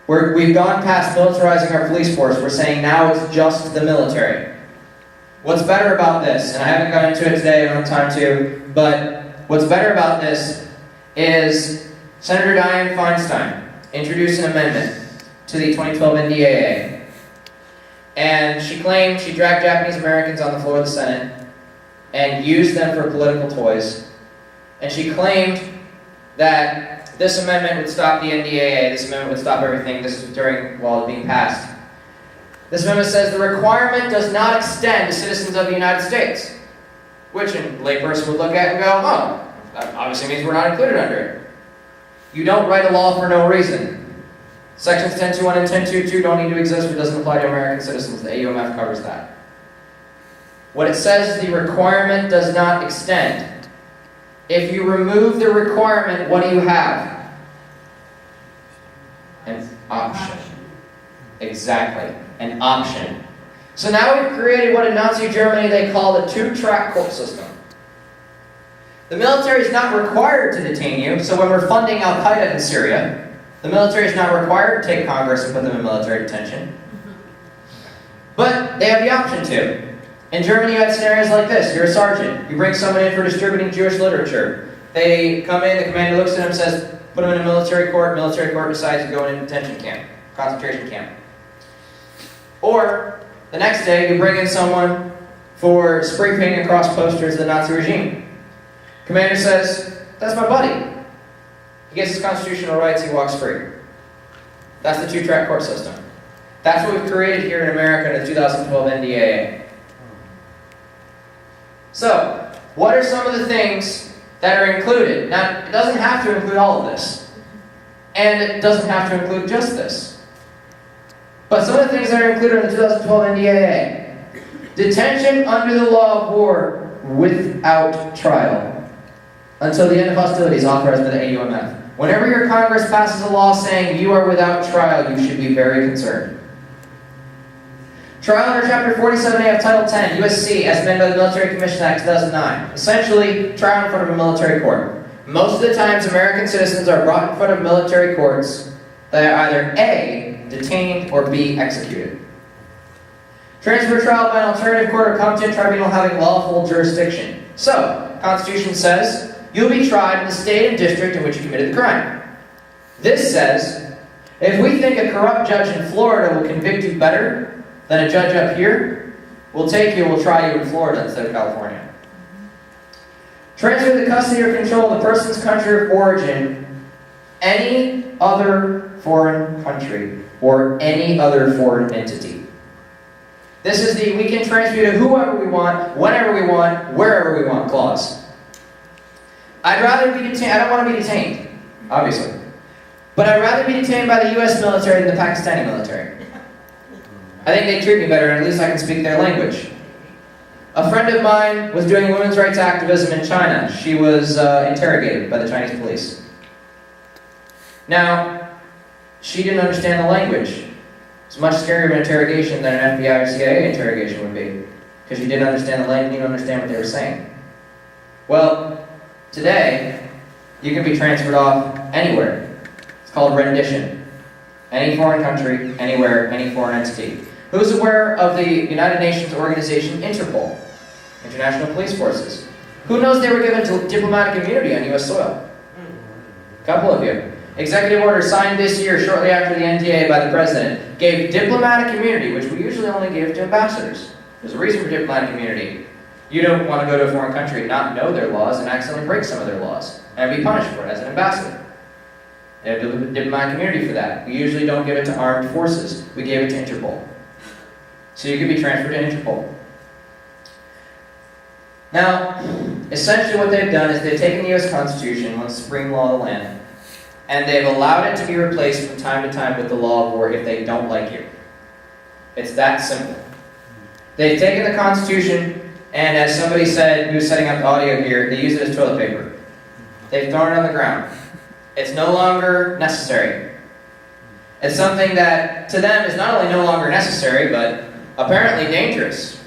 We've gone past militarizing our police force. We're saying now it's just the military. What's better about this, and I haven't gone into it today, I don't have time to, but what's better about this is Senator Dianne Feinstein introduced an amendment to the 2012 NDAA. And she claimed she dragged Japanese Americans on the floor of the Senate and used them for political toys. And she claimed that this amendment would stop the NDAA, this amendment would stop everything. This was while it was being passed. This amendment says the requirement does not extend to citizens of the United States, which a layperson would look at and go, oh, that obviously means we're not included under it. You don't write a law for no reason. Sections 10.2.1 and 10.2.2 don't need to exist if it doesn't apply to American citizens. The AUMF covers that. What it says is the requirement does not extend. If you remove the requirement, what do you have? An option. Exactly. An option. So now we've created what in Nazi Germany they call the two-track court system. The military is not required to detain you, so when we're funding Al-Qaeda in Syria, the military is not required to take Congress and put them in military detention. But they have the option to. In Germany, you had scenarios like this. You're a sergeant. You bring someone in for distributing Jewish literature. They come in, the commander looks at them and says, put them in a military court. Military court decides to go in a detention camp, concentration camp. Or, the next day, you bring in someone for spray painting across posters of the Nazi regime. Commander says, that's my buddy. He gets his constitutional rights, he walks free. That's the two-track court system. That's what we've created here in America in the 2012 NDAA. So, what are some of the things that are included? Now, it doesn't have to include all of this. And it doesn't have to include just this. But some of the things that are included in the 2012 NDAA. Detention under the law of war without trial until the end of hostilities authorized by the AUMF. Whenever your Congress passes a law saying you are without trial, you should be very concerned. Trial under Chapter 47A of Title 10, USC, as amended by the Military Commission Act 2009. Essentially, trial in front of a military court. Most of the times, American citizens are brought in front of military courts that are either A, detained, or B, executed. Transfer trial by an alternative court or competent tribunal having lawful jurisdiction. So, Constitution says, you'll be tried in the state and district in which you committed the crime. This says, if we think a corrupt judge in Florida will convict you better than a judge up here, we'll take you and we'll try you in Florida instead of California. Transfer the custody or control of the person's country of origin, any other foreign country, or any other foreign entity. This is the we can transfer you to whoever we want, whenever we want, wherever we want clause. I'd rather be detained. I don't want to be detained, obviously. But I'd rather be detained by the US military than the Pakistani military. I think they treat me better, and at least I can speak their language. A friend of mine was doing women's rights activism in China. She was interrogated by the Chinese police. Now, she didn't understand the language. It's much scarier of an interrogation than an FBI or CIA interrogation would be, because you didn't understand the language, you didn't understand what they were saying. Well, today, you can be transferred off anywhere. It's called rendition. Any foreign country, anywhere, any foreign entity. Who's aware of the United Nations organization Interpol, International Police Forces? Who knows they were given diplomatic immunity on U.S. soil? A couple of you. Executive order signed this year, shortly after the NDAA by the President, gave diplomatic immunity, which we usually only give to ambassadors. There's a reason for diplomatic immunity. You don't want to go to a foreign country and not know their laws and accidentally break some of their laws and be punished for it as an ambassador. They have diplomatic immunity for that. We usually don't give it to armed forces. We gave it to Interpol. So you could be transferred to Interpol. Now, essentially what they've done is they've taken the U.S. Constitution, one supreme law of the land, and they've allowed it to be replaced from time to time with the law of war if they don't like you. It's that simple. They've taken the Constitution, and as somebody said who's setting up the audio here, they use it as toilet paper. They've thrown it on the ground. It's no longer necessary. It's something that, to them, is not only no longer necessary, but apparently dangerous.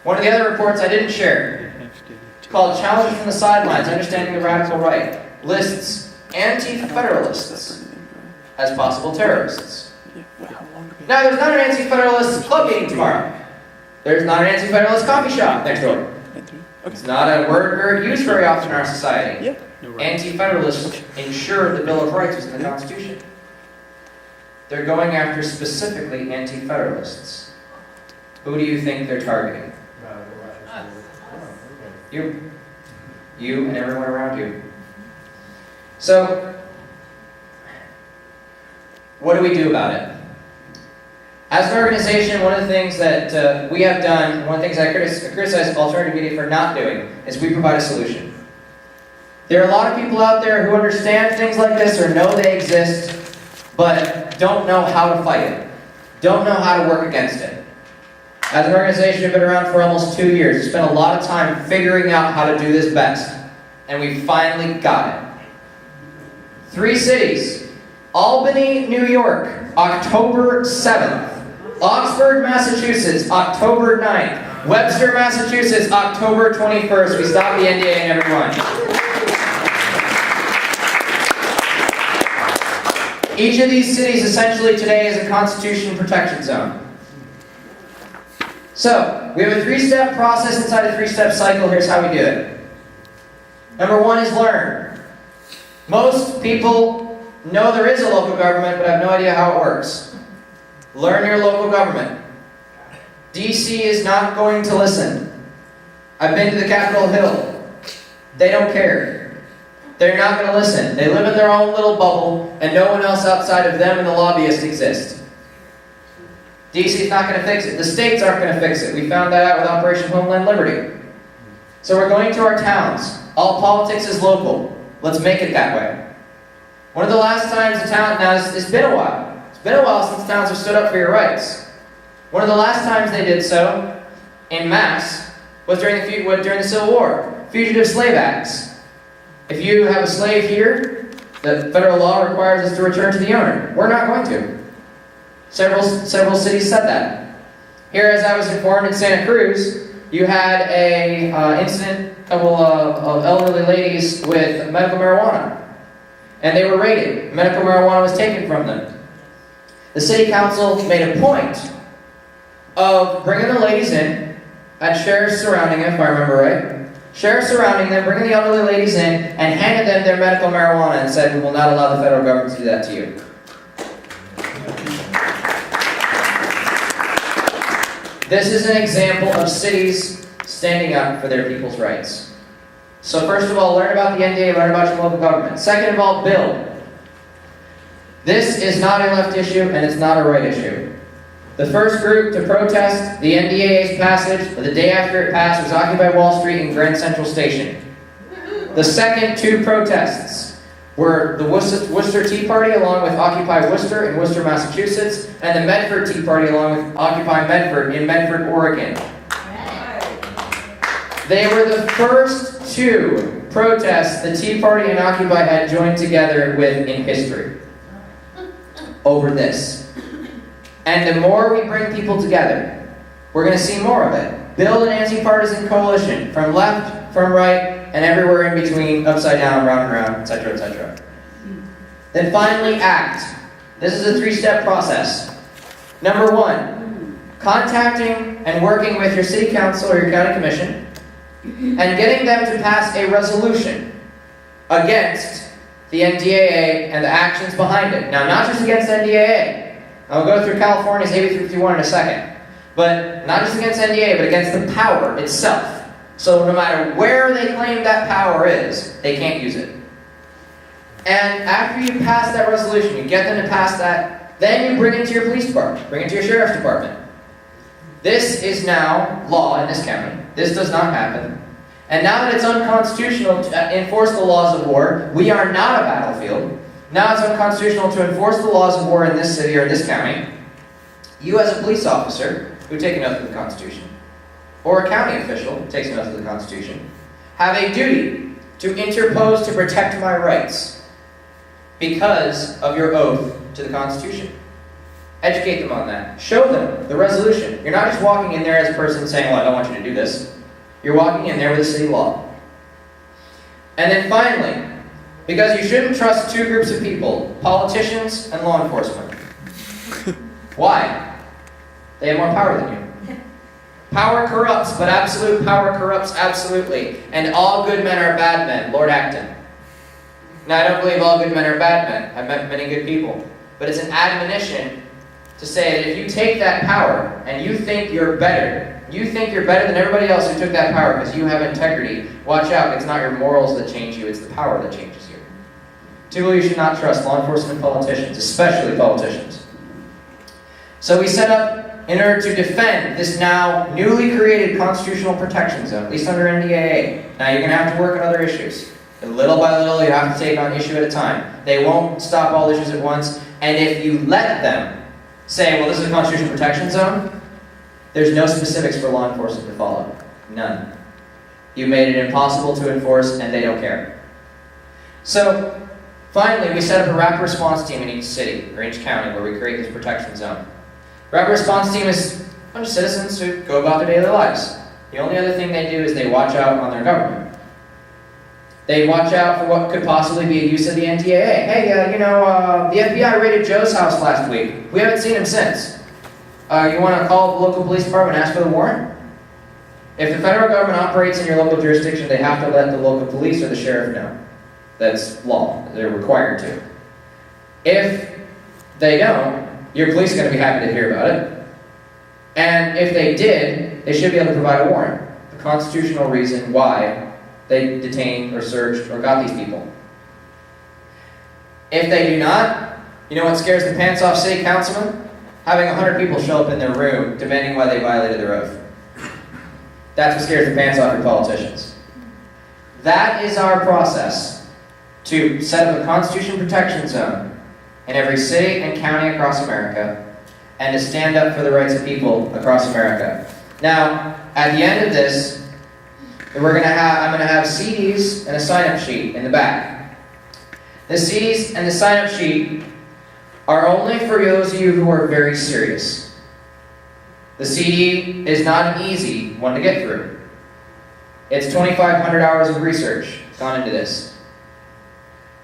One of the other reports I didn't share, called Challenge from the Sidelines, Understanding the Radical Right, lists anti-federalists as possible terrorists. Now, there's not an anti-federalist club meeting tomorrow. There's not an anti-federalist coffee shop next door. It's not a word used very often in our society. Anti-federalists ensure the Bill of Rights was in the Constitution. They're going after specifically anti-federalists. Who do you think they're targeting? You. You and everyone around you. So, what do we do about it? As an organization, one of the things that we have done, one of the things I criticize alternative media for not doing, is we provide a solution. There are a lot of people out there who understand things like this or know they exist, but don't know how to fight it. Don't know how to work against it. As an organization, we've been around for almost 2 years. We spent a lot of time figuring out how to do this best. And we finally got it. 3 cities. Albany, New York, October 7th. Oxford, Massachusetts, October 9th. Webster, Massachusetts, October 21st. We stopped the NDAA and everyone. Each of these cities essentially today is a Constitution protection zone. So, we have a 3-step process inside a 3-step cycle. Here's how we do it. Number 1 is learn. Most people know there is a local government, but have no idea how it works. Learn your local government. DC is not going to listen. I've been to the Capitol Hill. They don't care. They're not going to listen. They live in their own little bubble, and no one else outside of them and the lobbyists exist. DC's not going to fix it. The states aren't going to fix it. We found that out with Operation Homeland Liberty. So we're going to our towns. All politics is local. Let's make it that way. One of the last times the town, now it's been a while. It's been a while since towns have stood up for your rights. One of the last times they did so, en masse, was during the Civil War. Fugitive Slave Acts. If you have a slave here, the federal law requires us to return to the owner. We're not going to. Several cities said that. Here, as I was informed in Santa Cruz, you had a incident, a couple of elderly ladies with medical marijuana. And they were raided. Medical marijuana was taken from them. The city council made a point of bringing the ladies in, had sheriffs surrounding them, if I remember right. Sheriffs surrounding them, bringing the elderly ladies in, and handed them their medical marijuana and said, "We will not allow the federal government to do that to you." This is an example of cities standing up for their people's rights. So first of all, learn about the NDAA, learn about your local government. Second of all, build. This is not a left issue, and it's not a right issue. The first group to protest the NDAA's passage, the day after it passed, was Occupy Wall Street and Grand Central Station. The second 2 protests were the Worcester Tea Party along with Occupy Worcester in Worcester, Massachusetts, and the Medford Tea Party along with Occupy Medford in Medford, Oregon. They were the first two protests the Tea Party and Occupy had joined together with in history over this. And the more we bring people together, we're going to see more of it. Build an anti-partisan coalition from left, from right, and everywhere in between, upside down, round and round, etc., etc. Then finally act. This is a 3-step process. Number 1, contacting and working with your city council or your county commission and getting them to pass a resolution against the NDAA and the actions behind it. Now, not just against NDAA. I'll go through California's AB 351 in a second. But not just against NDAA, but against the power itself. So no matter where they claim that power is, they can't use it. And after you pass that resolution, you get them to pass that, then you bring it to your police department, bring it to your sheriff's department. This is now law in this county. This does not happen. And now that it's unconstitutional to enforce the laws of war, we are not a battlefield. Now it's unconstitutional to enforce the laws of war in this city or in this county. You as a police officer who take an oath of the Constitution, or a county official who takes an oath of the Constitution, have a duty to interpose to protect my rights because of your oath to the Constitution. Educate them on that. Show them the resolution. You're not just walking in there as a person saying, well, I don't want you to do this. You're walking in there with a city law. And then finally, because you shouldn't trust two groups of people, politicians and law enforcement. Why? They have more power than you. Power corrupts, but absolute power corrupts absolutely. And all good men are bad men. Lord Acton. Now, I don't believe all good men are bad men. I've met many good people. But it's an admonition to say that if you take that power and you think you're better than everybody else who took that power because you have integrity, watch out. It's not your morals that change you, it's the power that changes you. Two, you should not trust law enforcement and politicians, especially politicians. So we set up in order to defend this now newly created constitutional protection zone, at least under NDAA. Now you're going to have to work on other issues. And little by little, you have to take on issue at a time. They won't stop all issues at once. And if you let them say, well, this is a constitutional protection zone, there's no specifics for law enforcement to follow. None. You made it impossible to enforce, and they don't care. So, finally, we set up a rapid response team in each city, or each county, where we create this protection zone. Rapid response team is a bunch of citizens who go about their daily lives. The only other thing they do is they watch out on their government. They watch out for what could possibly be a use of the NDAA. Hey, the FBI raided Joe's house last week. We haven't seen him since. You want to call the local police department and ask for the warrant? If the federal government operates in your local jurisdiction, they have to let the local police or the sheriff know. That's law. They're required to. If they don't, your police are going to be happy to hear about it. And if they did, they should be able to provide a warrant. The constitutional reason why they detained or searched or got these people. If they do not, you know what scares the pants off city councilmen? Having 100 people show up in their room demanding why they violated their oath. That's what scares the pants off your politicians. That is our process to set up a constitution protection zone in every city and county across America and to stand up for the rights of people across America. Now, at the end of this, I'm going to have CDs and a sign-up sheet in the back. The CDs and the sign-up sheet are only for those of you who are very serious. The CD is not an easy one to get through. It's 2,500 hours of research gone into this.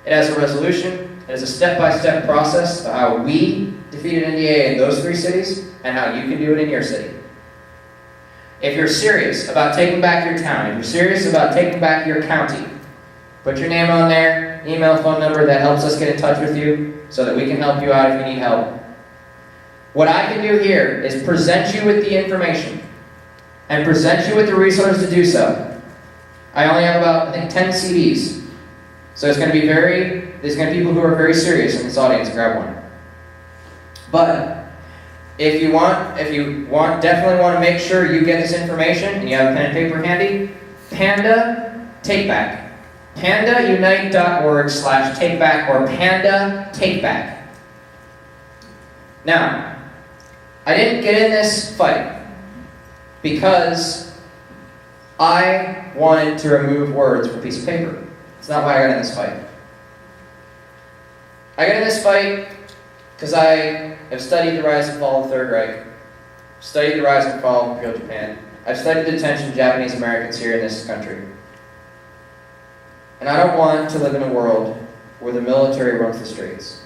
It has a resolution. It has a step-by-step process of how we defeated NDAA in those 3 cities and how you can do it in your city. If you're serious about taking back your town, if you're serious about taking back your county, put your name on there, email, phone number, that helps us get in touch with you so that we can help you out if you need help. What I can do here is present you with the information and present you with the resources to do so. I only have about, 10 CDs. So it's going to be there's going to be people who are very serious in this audience. Grab one. But if you definitely want to make sure you get this information and you have a pen and paper handy, Panda Takeback. PandaUnite.org/takeback or Panda Takeback. Now, I didn't get in this fight because I wanted to remove words from a piece of paper. It's not why I got in this fight. I got in this fight because I have studied the rise and fall of the Third Reich, studied the rise and fall of Imperial Japan. I've studied the detention of Japanese Americans here in this country. And I don't want to live in a world where the military runs the streets.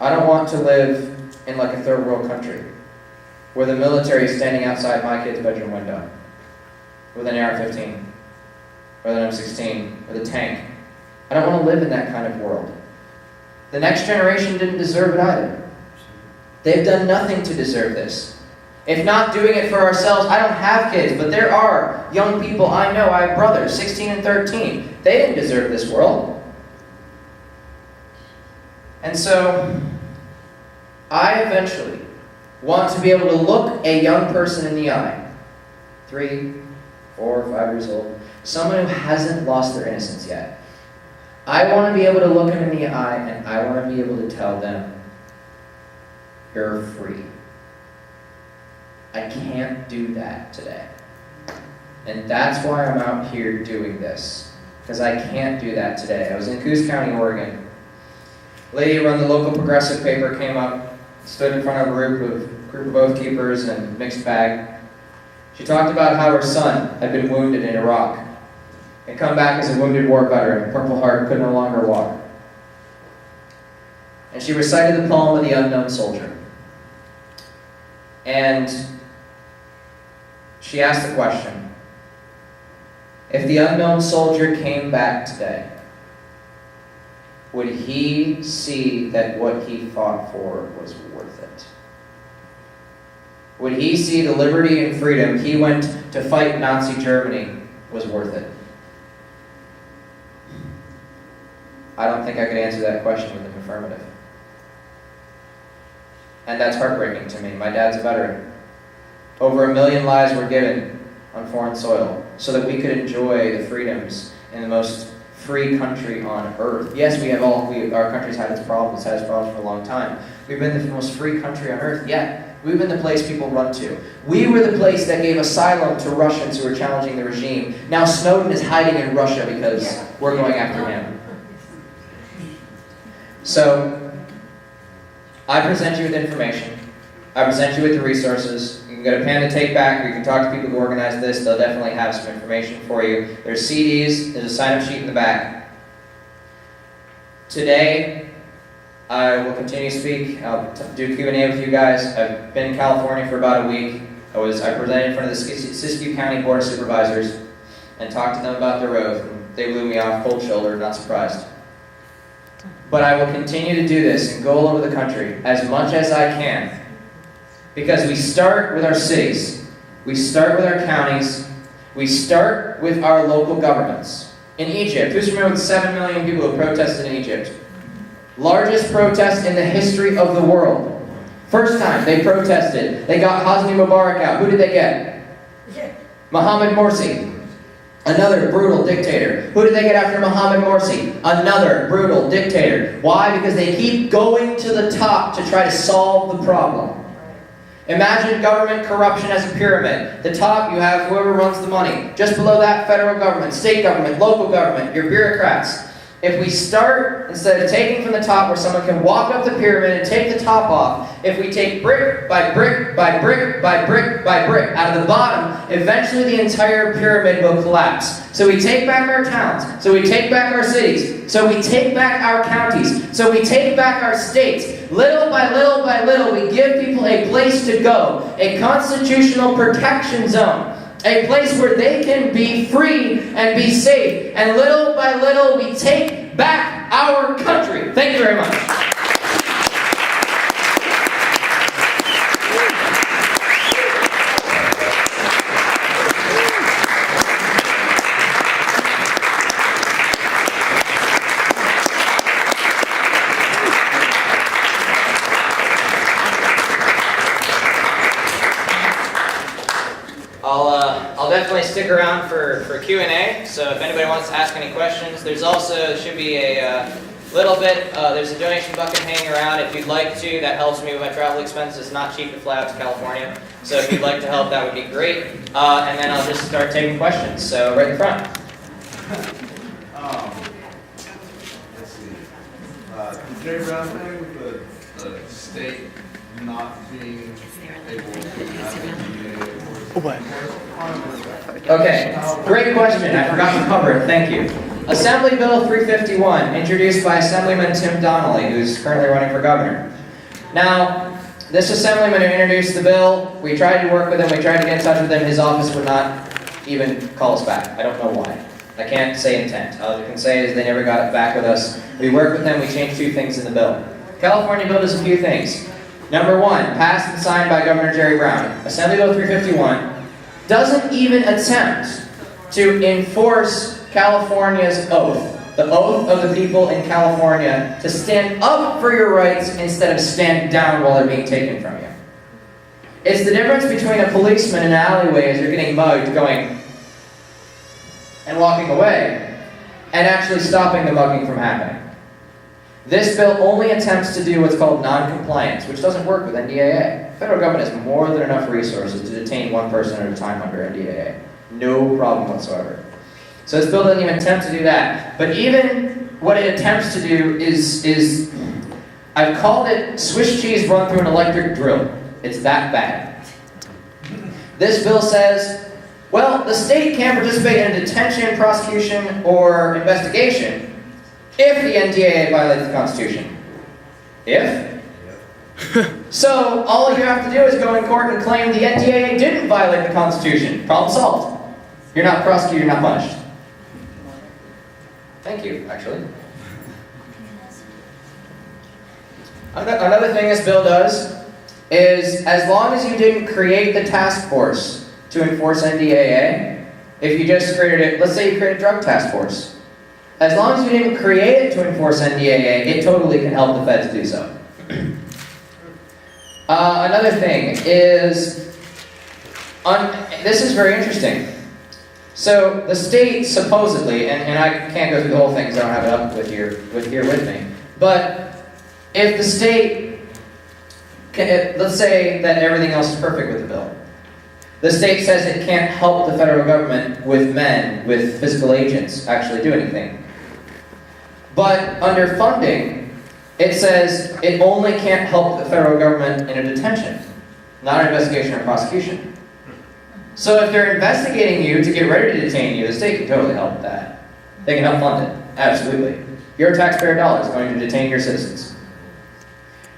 I don't want to live in like a third world country where the military is standing outside my kid's bedroom window with an AR-15 or an M16 with a tank. I don't want to live in that kind of world. The next generation didn't deserve it either. They've done nothing to deserve this. If not doing it for ourselves, I don't have kids, but there are young people I know, I have brothers, 16 and 13. They didn't deserve this world. And so, I eventually want to be able to look a young person in the eye, 3, 4, 5 years old, someone who hasn't lost their innocence yet. I want to be able to look them in the eye and I want to be able to tell them, you're free. I can't do that today. And that's why I'm out here doing this. Because I can't do that today. I was in Coos County, Oregon. A lady who ran the local progressive paper came up, stood in front of a group of oath keepers and mixed bag. She talked about how her son had been wounded in Iraq and come back as a wounded war veteran, Purple Heart, could no longer walk. And she recited the poem of the unknown soldier. And she asked the question, if the unknown soldier came back today, would he see that what he fought for was worth it? Would he see the liberty and freedom he went to fight Nazi Germany was worth it? I don't think I could answer that question with an affirmative. And that's heartbreaking to me. My dad's a veteran. Over 1 million lives were given on foreign soil so that we could enjoy the freedoms in the most free country on earth. Yes, our country's had its problems, for a long time. We've been the most free country on earth yet. We've been the place people run to. We were the place that gave asylum to Russians who were challenging the regime. Now Snowden is hiding in Russia because we're going after him. So, I present you with information. I present you with the resources. You can go to Panda Take Back, or you can talk to people who organize this. They'll definitely have some information for you. There's CDs, there's a sign-up sheet in the back. Today, I will continue to speak. I'll do Q&A with you guys. I've been in California for about a week. I presented in front of the Siskiyou County Board of Supervisors and talked to them about their oath. And they blew me off cold shoulder, not surprised. But I will continue to do this and go all over the country as much as I can. Because we start with our cities. We start with our counties. We start with our local governments. In Egypt, who's familiar with 7 million people who protested in Egypt? Largest protest in the history of the world. First time they protested. They got Hosni Mubarak out. Who did they get? Mohamed Morsi. Another brutal dictator. Who did they get after Mohamed Morsi? Another brutal dictator. Why? Because they keep going to the top to try to solve the problem. Imagine government corruption as a pyramid. The top, you have whoever runs the money. Just below that, federal government, state government, local government, your bureaucrats. If we start, instead of taking from the top where someone can walk up the pyramid and take the top off, if we take brick by brick by brick by brick by brick out of the bottom, eventually the entire pyramid will collapse. So we take back our towns, so we take back our cities, so we take back our counties, so we take back our states. Little by little by little, we give people a place to go, a constitutional protection zone. A place where they can be free and be safe. And little by little, we take back our country. Thank you very much. I'll definitely stick around for Q&A, so if anybody wants to ask any questions, there's also, should be a Little bit, there's a donation bucket hanging around. If you'd like to, that helps me with my travel expenses. It's not cheap to fly out to California. So if you'd like to help, that would be great. And then I'll just start taking questions. So right in front. Let's see. The Jerry Brown thing with the state not being able to Okay, great question. I forgot to cover it. Thank you. Assembly Bill 351, introduced by Assemblyman Tim Donnelly, who's currently running for governor. Now, this assemblyman who introduced the bill, we tried to work with him, we tried to get in touch with him, his office would not even call us back. I don't know why. I can't say intent. All I can say is they never got it back with us. We worked with them, we changed 2 things in the bill. California bill does a few things. Number 1, passed and signed by Governor Jerry Brown. Assembly Bill 351 doesn't even attempt to enforce California's oath, the oath of the people in California to stand up for your rights instead of stand down while they're being taken from you. It's the difference between a policeman in an alleyway as you're getting mugged going and walking away and actually stopping the mugging from happening. This bill only attempts to do what's called non-compliance, which doesn't work with NDAA. The federal government has more than enough resources to detain 1 person at a time under NDAA. No problem whatsoever. So this bill doesn't even attempt to do that. But even what it attempts to do is I've called it Swiss cheese run through an electric drill. It's that bad. This bill says, well, the state can't participate in a detention, prosecution, or investigation if the NDAA violates the Constitution. If? So, all you have to do is go in court and claim the NDAA didn't violate the Constitution. Problem solved. You're not prosecuted, you're not punished. Thank you, actually. Another thing this bill does is, as long as you didn't create the task force to enforce NDAA, if you just created it, let's say you created a drug task force, as long as you didn't create it to enforce NDAA, it totally can help the feds do so. Another thing is, this is very interesting. So the state supposedly, and I can't go through the whole thing because I don't have it up here with me, but if the state, let's say that everything else is perfect with the bill. The state says it can't help the federal government with physical agents actually do anything. But under funding, it says it only can't help the federal government in a detention, not an investigation or prosecution. So if they're investigating you to get ready to detain you, the state can totally help with that. They can help fund it, absolutely. Your taxpayer dollars going to detain your citizens.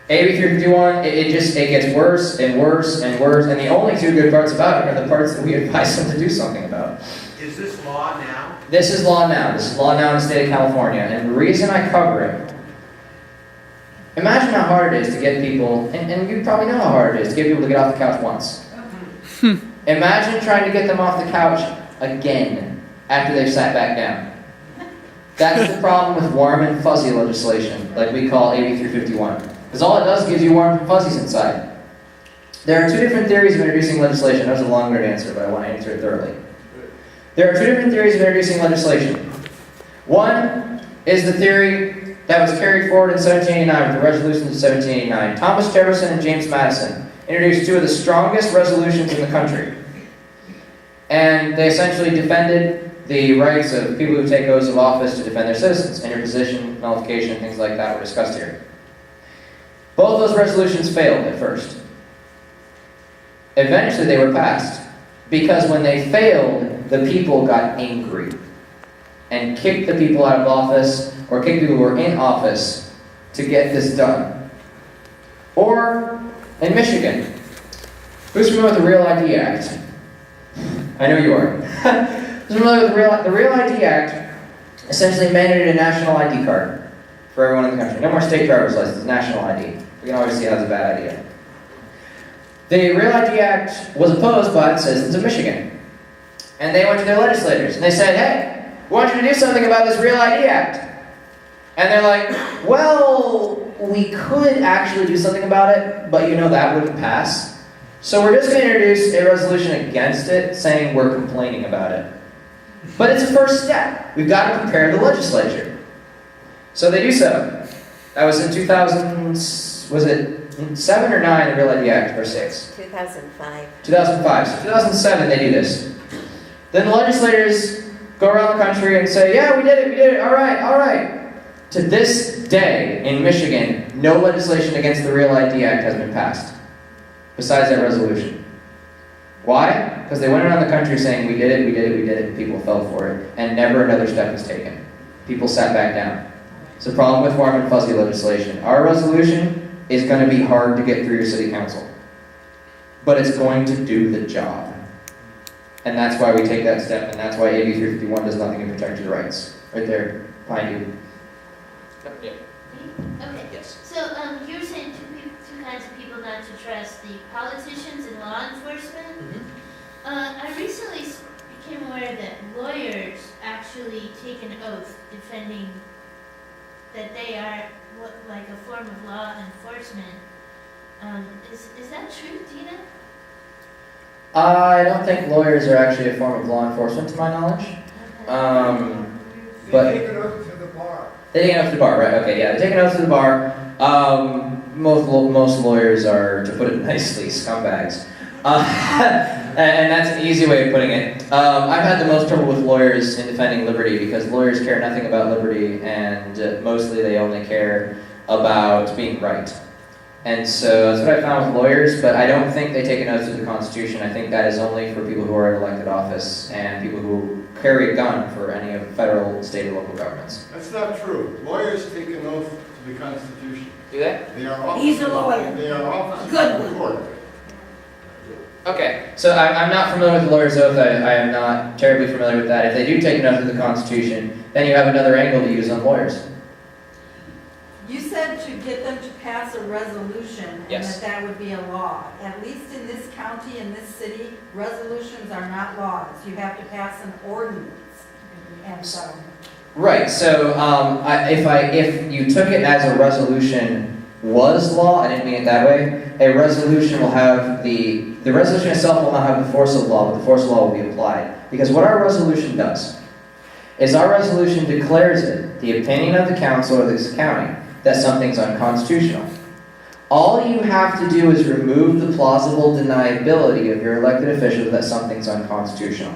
AB 351, it gets worse and worse and worse, and the only 2 good parts about it are the parts that we advise them to do something about. Is this law now? This is law now. This is law now in the state of California. And the reason I cover it, imagine how hard it is to get people, and you probably know how hard it is to get people to get off the couch once. Imagine trying to get them off the couch again after they've sat back down. That's the problem with warm and fuzzy legislation, like we call AB 351. Because all it does is gives you warm and fuzzies inside. There are 2 different theories of introducing legislation. That was a long-winded answer, but I want to answer it thoroughly. There are 2 different theories of introducing legislation. One is the theory that was carried forward in 1789 with the resolutions of 1789. Thomas Jefferson and James Madison introduced 2 of the strongest resolutions in the country. And they essentially defended the rights of people who take oaths of office to defend their citizens. Interposition, nullification, things like that were discussed here. Both those resolutions failed at first. Eventually they were passed, because when they failed, the people got angry and kicked the people out of office, or kicked people who were in office to get this done. Or, in Michigan, who's familiar with the Real ID Act? I know you are. Who's familiar with the Real ID Act essentially mandated a national ID card for everyone in the country. No more state driver's license, national ID. We can always see how it's a bad idea. The Real ID Act was opposed by the citizens of Michigan. And they went to their legislators and they said, hey, we want you to do something about this Real ID Act. And they're like, well, we could actually do something about it, but you know that wouldn't pass. So we're just going to introduce a resolution against it, saying we're complaining about it. But it's a first step. We've got to prepare the legislature. So they do so. That was in 2000, was it 7 or 9, the Real ID Act, or 6? 2005. 2005. So 2007, they do this. Then the legislators go around the country and say, yeah, we did it, all right. To this day, in Michigan, no legislation against the Real ID Act has been passed, besides that resolution. Why? Because they went around the country saying, we did it, and people fell for it, and never another step was taken. People sat back down. It's a problem with warm and fuzzy legislation. Our resolution is going to be hard to get through your city council, but it's going to do the job. And that's why we take that step, and that's why AB 351 does nothing to protect your rights. Right there, behind you. Yeah. Okay. Yes. So you were saying two kinds of people not to trust: the politicians and law enforcement. I recently became aware that lawyers actually take an oath defending that they are like a form of law enforcement. Is that true, Tina? I don't think lawyers are actually a form of law enforcement, to my knowledge. But They take an oath to the bar. They take an oath to the bar, right? Okay, yeah, they take an oath to the bar. Most lawyers are, to put it nicely, scumbags. And that's an easy way of putting it. I've had the most trouble with lawyers in defending liberty because lawyers care nothing about liberty, and mostly they only care about being right. And so that's what I found with lawyers, but I don't think they take an oath to the Constitution. I think that is only for people who are in elected office and people who carry a gun for any of federal, state, or local governments. That's not true. Lawyers take an oath to the Constitution. Do they? They are officers. He's a lawyer. They are officers Good of the court. Okay, so I'm not familiar with the lawyer's oath. I am not terribly familiar with that. If they do take an oath to the Constitution, then you have another angle to use on lawyers. You said to get them to pass a resolution and Yes. that would be a law. At least in this county, in this city, resolutions are not laws. You have to pass an ordinance. And so, Right, so if you took it as a resolution was law, I didn't mean it that way, a resolution will have the resolution itself will not have the force of law, but the force of law will be applied. Because what our resolution does is our resolution declares it, the opinion of the council or this county, that something's unconstitutional. All you have to do is remove the plausible deniability of your elected officials that something's unconstitutional.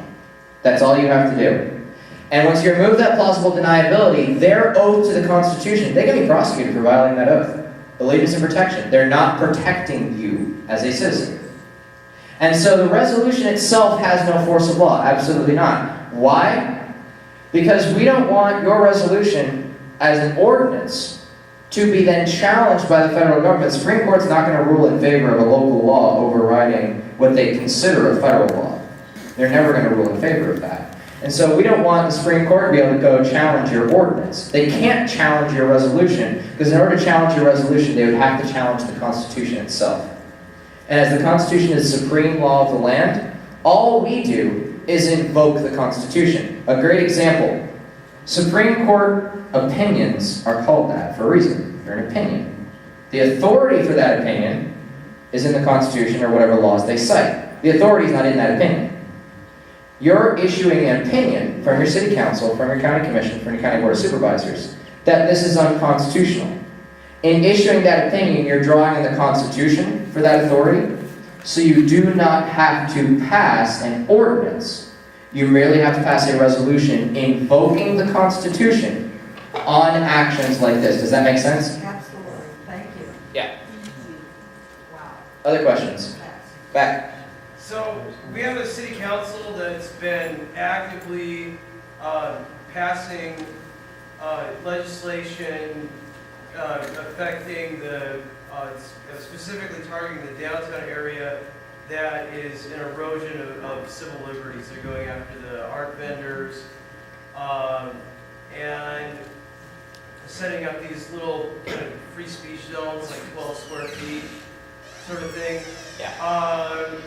That's all you have to do. And once you remove that plausible deniability, their oath to the Constitution, they can be prosecuted for violating that oath. Allegiance and protection. They're not protecting you as a citizen. And so the resolution itself has no force of law. Absolutely not. Why? Because we don't want your resolution as an ordinance to be then challenged by the federal government. The Supreme Court's not going to rule in favor of a local law overriding what they consider a federal law. They're never going to rule in favor of that. And so we don't want the Supreme Court to be able to go challenge your ordinance. They can't challenge your resolution, because in order to challenge your resolution, they would have to challenge the Constitution itself. And as the Constitution is supreme law of the land, all we do is invoke the Constitution. A great example, Supreme Court opinions are called that for a reason. They're an opinion. The authority for that opinion is in the Constitution or whatever laws they cite. The authority is not in that opinion. You're issuing an opinion from your city council, from your county commission, from your county board of supervisors, that this is unconstitutional. In issuing that opinion, you're drawing on the Constitution for that authority, so you do not have to pass an ordinance. You merely have to pass a resolution invoking the Constitution on actions like this. Does that make sense? absolutely. Thank you. Yeah. Wow. Other questions? Back. So we have a city council that's been actively passing legislation affecting the, specifically targeting the downtown area that is an erosion of civil liberties. They're going after the art vendors and setting up these little kind of free speech zones, like 12 square feet sort of thing. Yeah.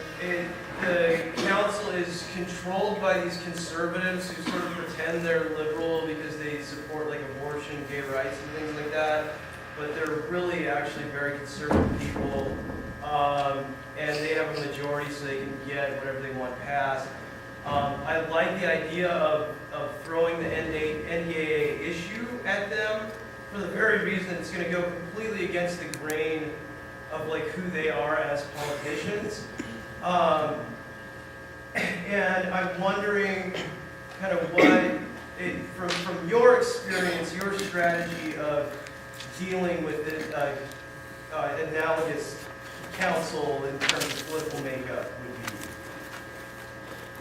The council is controlled by these conservatives who sort of pretend they're liberal because they support like abortion, gay rights, and things like that. But they're really actually very conservative people, and they have a majority, so they can get whatever they want passed. I like the idea of throwing the NDAA issue at them, for the very reason it's going to go completely against the grain of like who they are as politicians. And I'm wondering kind of what, from your experience, your strategy of dealing with the analogous council in terms of political makeup would be.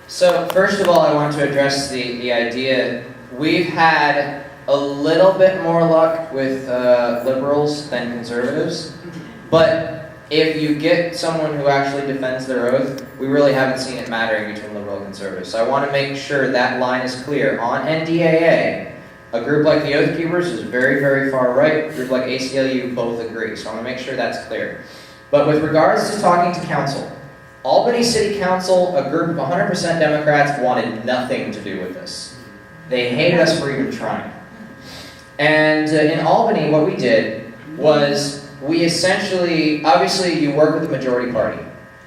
So first of all, I want to address the idea. We've had a little bit more luck with liberals than conservatives, but if you get someone who actually defends their oath, we really haven't seen it mattering between liberal and conservative. So I want to make sure that line is clear. On NDAA, a group like the Oath Keepers is very, very far right. A group like ACLU both agree. So I want to make sure that's clear. But with regards to talking to council, Albany City Council, a group of 100% Democrats, wanted nothing to do with this. They hated us for even trying. And in Albany, what we did was we essentially, obviously you work with the majority party.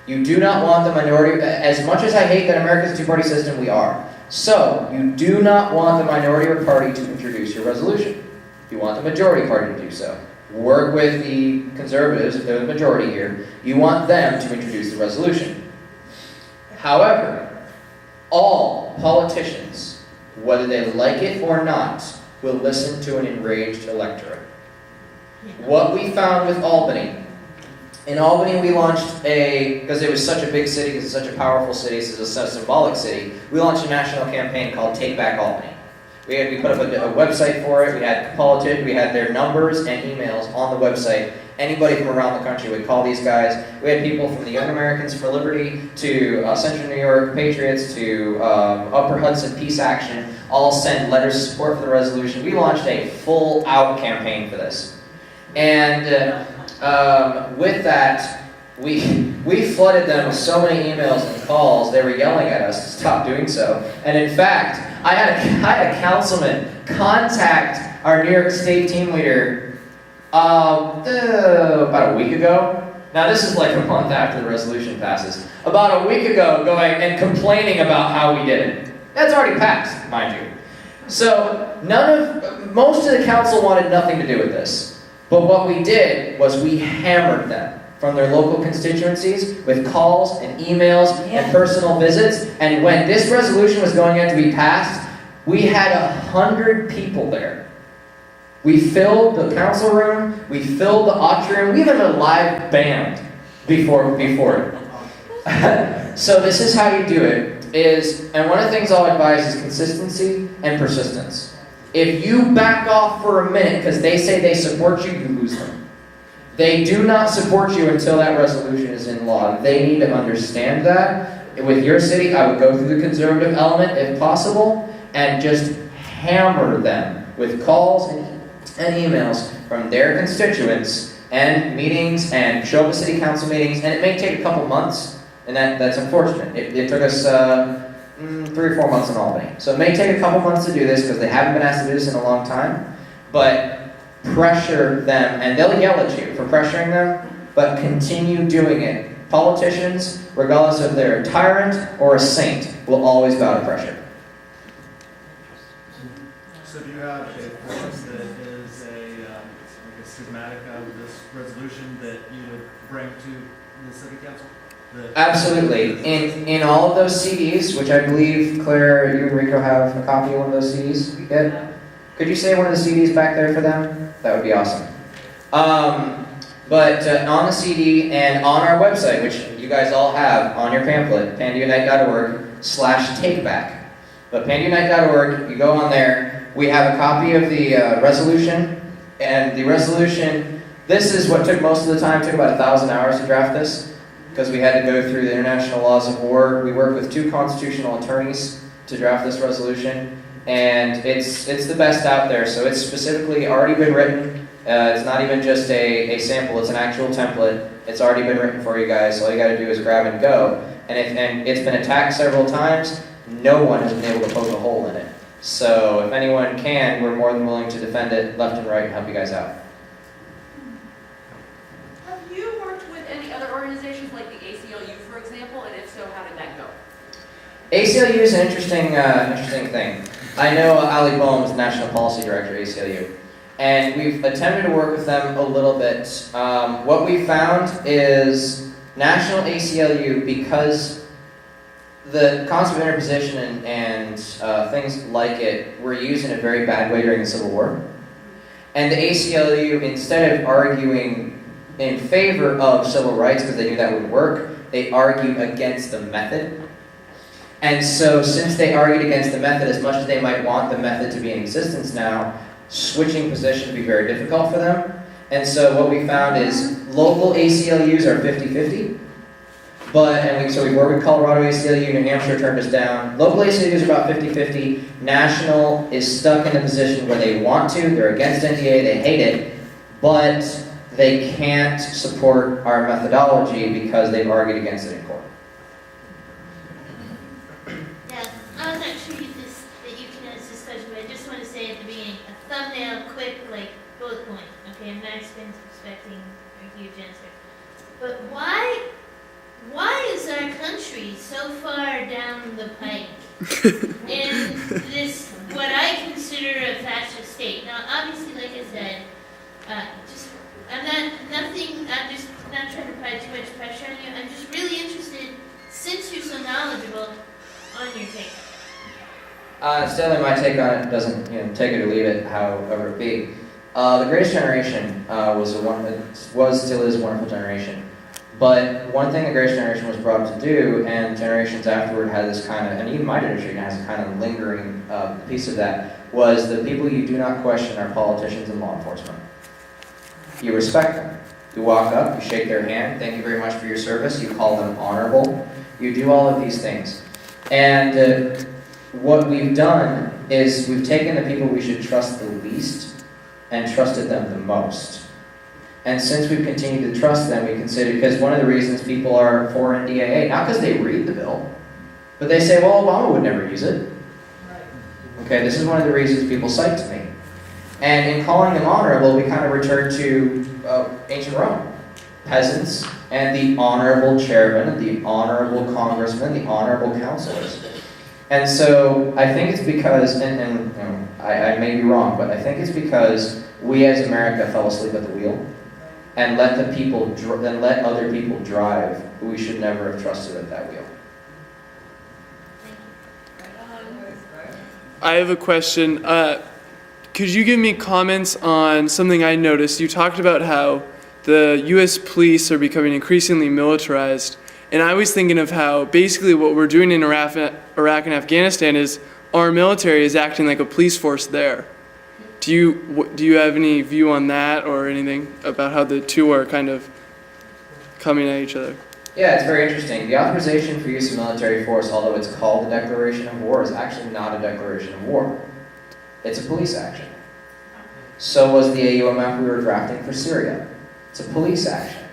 You do not want the minority, as much as I hate that America's a two-party system, we are. So, you do not want the minority party to introduce your resolution. You want the majority party to do so. Work with the conservatives, if they're the majority here. You want them to introduce the resolution. However, all politicians, whether they like it or not, will listen to an enraged electorate. What we found with Albany, in Albany we launched because it was such a big city, because it's such a powerful city, this is a symbolic city, we launched a national campaign called Take Back Albany. We put up a website for it, we had their numbers and emails on the website. Anybody from around the country would call these guys. We had people from the Young Americans for Liberty to Central New York Patriots to Upper Hudson Peace Action, all send letters of support for the resolution. We launched a full-out campaign for this. And with that, we flooded them with so many emails and calls, they were yelling at us to stop doing so. And in fact, I had a councilman contact our New York State team leader about a week ago. Now this is like a month after the resolution passes. About a week ago, going and complaining about how we did it. That's already passed, mind you. So most of the council wanted nothing to do with this. But what we did was we hammered them from their local constituencies with calls and emails and personal visits. And when this resolution was going to be passed, we had 100 people there. We filled the council room, we filled the atrium, we even had a live band before it. So this is how you do it, and one of the things I'll advise is consistency and persistence. If you back off for a minute because they say they support you, you lose them. They do not support you until that resolution is in law. They need to understand that. With your city, I would go through the conservative element if possible and just hammer them with calls and emails from their constituents and meetings and show up at city council meetings. And it may take a couple months, and that's unfortunate. It took us 3 or 4 months in Albany. So it may take a couple months to do this because they haven't been asked to do this in a long time, but pressure them, and they'll yell at you for pressuring them, but continue doing it. Politicians, regardless if they're a tyrant or a saint, will always bow to pressure. So do you have a form that is a schematic of this resolution that you would bring to the city council? Absolutely. In all of those CDs, which I believe, Claire, you and Rico have a copy of one of those CDs yet? Could you say one of the CDs back there for them? That would be awesome. But on the CD and on our website, which you guys all have on your pamphlet, pandaunite.org/takeback. But pandaunite.org, you go on there, we have a copy of the resolution, and the resolution, this is what took most of the time, took about 1,000 hours to draft this, because we had to go through the international laws of war. We worked with 2 constitutional attorneys to draft this resolution, and it's the best out there, so it's specifically already been written. It's not even just a sample, it's an actual template. It's already been written for you guys, all you gotta do is grab and go. And it's been attacked several times, no one has been able to poke a hole in it. So if anyone can, we're more than willing to defend it left and right and help you guys out. Have you worked with any other organizations like the ACLU, for example, and if so, how did that go? ACLU is an interesting thing. I know Ali Bohm is the National Policy Director at ACLU. And we've attempted to work with them a little bit. What we found is National ACLU, because the concept of interposition and things like it were used in a very bad way during the Civil War. And the ACLU, instead of arguing in favor of civil rights because they knew that would work, they argued against the method. And so since they argued against the method, as much as they might want the method to be in existence now, switching positions would be very difficult for them. And so what we found is local ACLUs are 50-50. So we worked with Colorado ACLU, New Hampshire turned us down. Local ACLUs are about 50-50. National is stuck in a position where they want to, they're against NDAA, they hate it, but they can't support our methodology because they've argued against it in court. Yeah, I'm not sure that you can answer this question, but I just want to say at the beginning, a thumbnail, quick, like, bullet point. Okay, I'm not expecting a huge answer. But why is our country so far down the pike in this, what I consider a fascist state? Now, obviously, like I said, I'm just not trying to apply too much pressure on you. I'm just really interested, since you're so knowledgeable, on your take. Stanley, my take on it doesn't, take it or leave it, however it be. The Greatest Generation still is a wonderful generation. But one thing the Greatest Generation was brought up to do, and generations afterward had this kind of, and even my generation has a kind of lingering piece of that, was the people you do not question are politicians and law enforcement. You respect them. You walk up, you shake their hand, thank you very much for your service, you call them honorable, you do all of these things. And what we've done is we've taken the people we should trust the least and trusted them the most. And since we've continued to trust them, we consider, because one of the reasons people are for NDAA, not because they read the bill, but they say, well, Obama would never use it. Okay, this is one of the reasons people cite to me. And in calling them honorable, we kind of return to ancient Rome. Peasants and the honorable chairman, the honorable congressman, the honorable councilors. And so I think it's because, I may be wrong, but I think it's because we as America fell asleep at the wheel and let other people drive who we should never have trusted at that wheel. I have a question. Could you give me comments on something I noticed? You talked about how the U.S. police are becoming increasingly militarized, and I was thinking of how basically what we're doing in Iraq and Afghanistan is our military is acting like a police force there. Do you have any view on that or anything about how the two are kind of coming at each other? Yeah, it's very interesting. The authorization for use of military force, although it's called a declaration of war, is actually not a declaration of war. It's a police action. So was the AUMF we were drafting for Syria. It's a police action.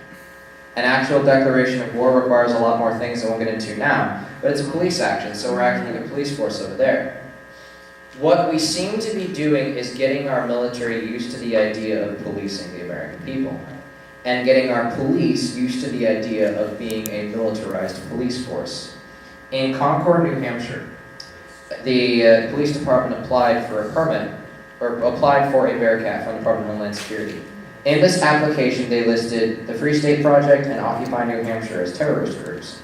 An actual declaration of war requires a lot more things than we'll get into now, but it's a police action, so we're acting like a police force over there. What we seem to be doing is getting our military used to the idea of policing the American people, and getting our police used to the idea of being a militarized police force. In Concord, New Hampshire, the police department applied for a permit, or applied for a Bearcat from the Department of Homeland Security. In this application, they listed the Free State Project and Occupy New Hampshire as terrorist groups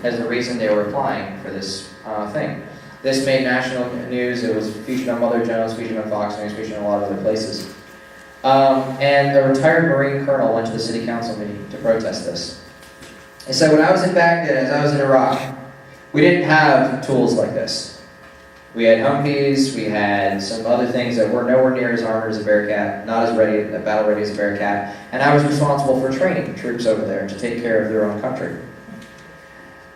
as the reason they were applying for this thing. This made national news. It was featured on Mother Jones, featured on Fox News, featured in a lot of other places. And a retired Marine colonel went to the city council meeting to protest this. He said, when I was in Baghdad, as I was in Iraq, we didn't have tools like this. We had Humvees, we had some other things that were nowhere near as armored as a Bearcat, not as battle ready as a Bearcat, and I was responsible for training troops over there to take care of their own country.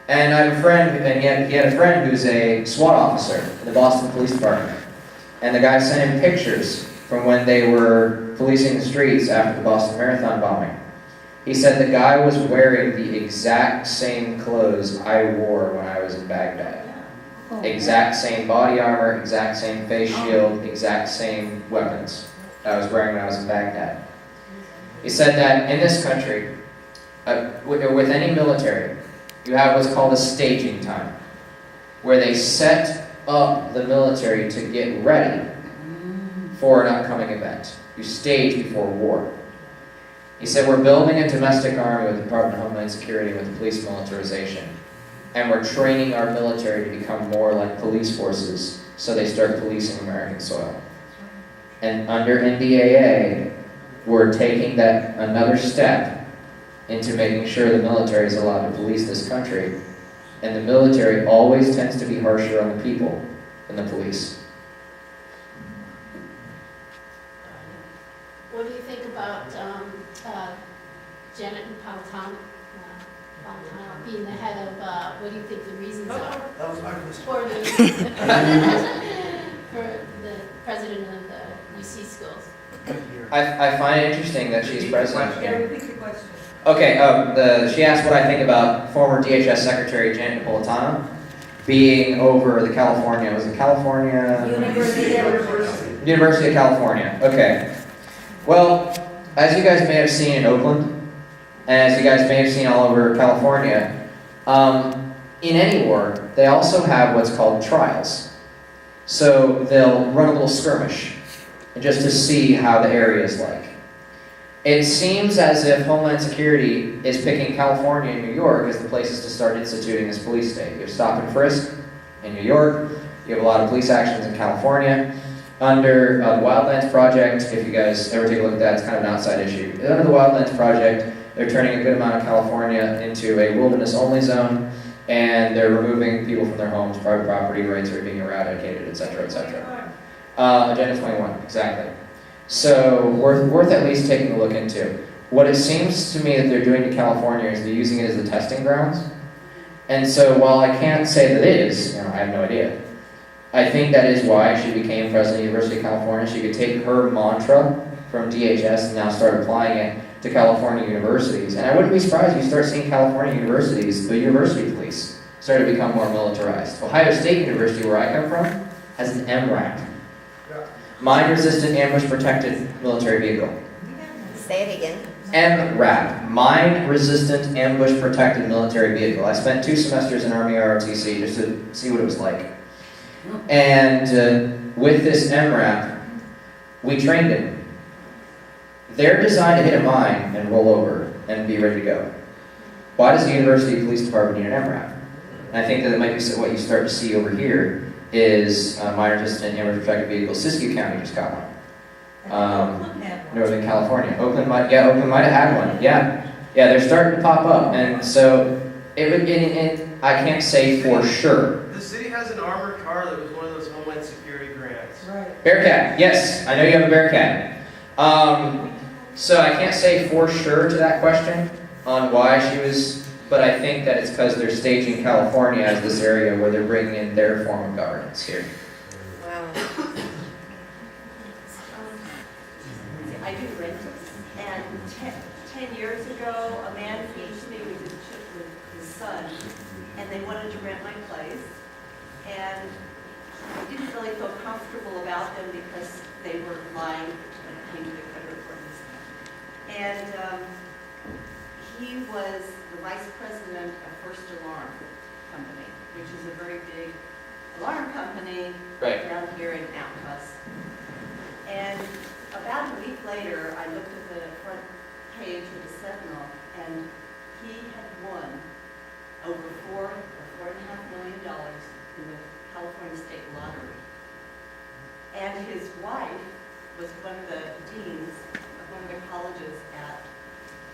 And I have a friend, and he had a friend who's a SWAT officer in the Boston Police Department. And the guy sent him pictures from when they were policing the streets after the Boston Marathon bombing. He said the guy was wearing the exact same clothes I wore when I was in Baghdad. Exact same body armor, exact same face shield, exact same weapons I was wearing when I was in Baghdad. He said that in this country, with any military, you have what's called a staging time, where they set up the military to get ready for an upcoming event. You stage before war. He said, we're building a domestic army with the Department of Homeland Security with police militarization. And we're training our military to become more like police forces so they start policing American soil. And under NDAA, we're taking that another step into making sure the military is allowed to police this country. And the military always tends to be harsher on the people than the police. What do you think about Janet Napolitano being the head of, what do you think the reasons are? That was my question. For the, for the president of the UC schools. I find it interesting that she's president. Yeah, repeat the question. Okay, she asked what I think about former DHS Secretary Janet Napolitano being over the California, was it California? University of California, okay. Well, as you guys may have seen in Oakland, and as you guys may have seen all over California, in any war, they also have what's called trials. So they'll run a little skirmish, just to see how the area is like. It seems as if Homeland Security is picking California and New York as the places to start instituting this police state. You have stop and frisk in New York, you have a lot of police actions in California. Under the Wildlands Project, if you guys ever take a look at that, it's kind of an outside issue. Under the Wildlands Project, they're turning a good amount of California into a wilderness-only zone, and they're removing people from their homes, private property rights are being eradicated, etc., etc. Agenda 21, exactly. So worth at least taking a look into. What it seems to me that they're doing to California is they're using it as the testing grounds. And so while I can't say that it is, I have no idea. I think that is why she became president of the University of California. She could take her mantra from DHS and now start applying it to California universities. And I wouldn't be surprised if you start seeing California universities, the university police, start to become more militarized. Ohio State University, where I come from, has an MRAP. Mine-resistant ambush-protected military vehicle. Say it again. MRAP, Mine-Resistant Ambush-Protected Military Vehicle. I spent 2 semesters in Army ROTC just to see what it was like. And with this MRAP, we trained it. They're designed to hit a mine and roll over and be ready to go. Why does the University Police Department need an MRAP? And I think that it might be what you start to see over here is mine-resistant ambush-protected vehicle. Siskiyou County just got one. Northern California. Oakland might have had one. Yeah, they're starting to pop up, and so it would. I can't say for sure. The city has an armored car that was one of those Homeland Security grants. Right. Bearcat. Yes, I know you have a Bearcat. So I can't say for sure to that question on why she was, but I think that it's because they're staging California as this area where they're bringing in their form of governance here. Wow. I do rentals, and 10 years ago, a man came to me with his son, and they wanted to rent my place, and I didn't really feel comfortable about them because they were lying when it came to the credit reports. And he was the vice president of First Alarm Company, which is a very big alarm company down here in Outpost. And about a week later, I looked at the front page of the Sentinel, and he had won over $4 or $4.5 million in the California State Lottery. And his wife was one of the deans of one of the colleges at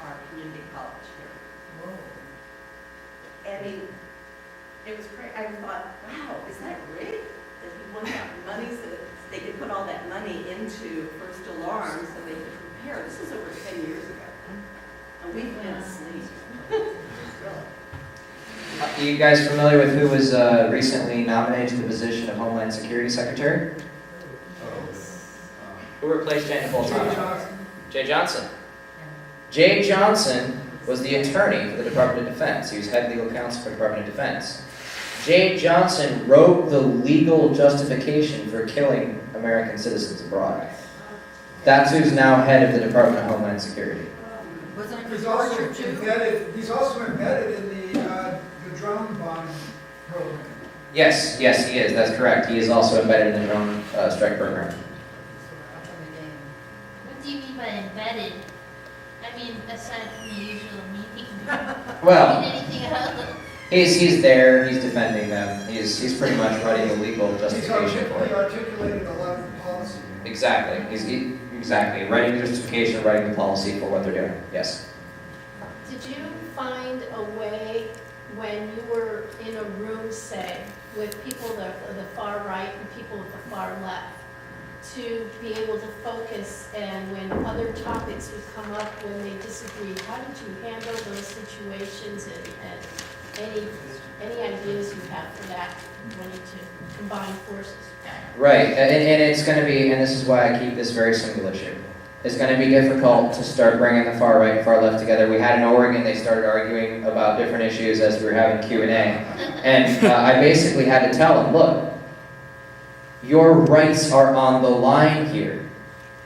our community college here. Whoa. And it was great. I thought, wow, is that rigged? That he won that money so that they could put all that money into First Alarm so they could prepare. This is over 10 years ago. And we've been asleep. Really. Are you guys familiar with who was recently nominated to the position of Homeland Security Secretary? Who replaced Janet Napolitano? Jay Johnson. Jay Johnson was the attorney for the Department of Defense. He was head legal counsel for the Department of Defense. Jay Johnson wrote the legal justification for killing American citizens abroad. That's who's now head of the Department of Homeland Security. He's also embedded in the drone bomb program. Yes, he is. That's correct. He is also embedded in the drone strike program. you mean by embedded? I mean, aside from the usual meeting. Well, Anything else? he's there, he's defending them, he's pretty much writing the legal He's justification for it. articulated a lot of policy. Exactly, exactly, writing the justification, writing the policy for what they're doing, yes. Did you find a way when you were in a room, say, with people that are the far right and people at the far left, to be able to focus, and when other topics would come up when they disagreed, how did you handle those situations, and any ideas you have for that, wanting to combine forces? Right, and it's going to be, and this is why I keep this very single issue. It's going to be difficult to start bringing the far right and far left together. We had in Oregon, they started arguing about different issues as we were having Q&A. And I basically had to tell them, look, your rights are on the line here.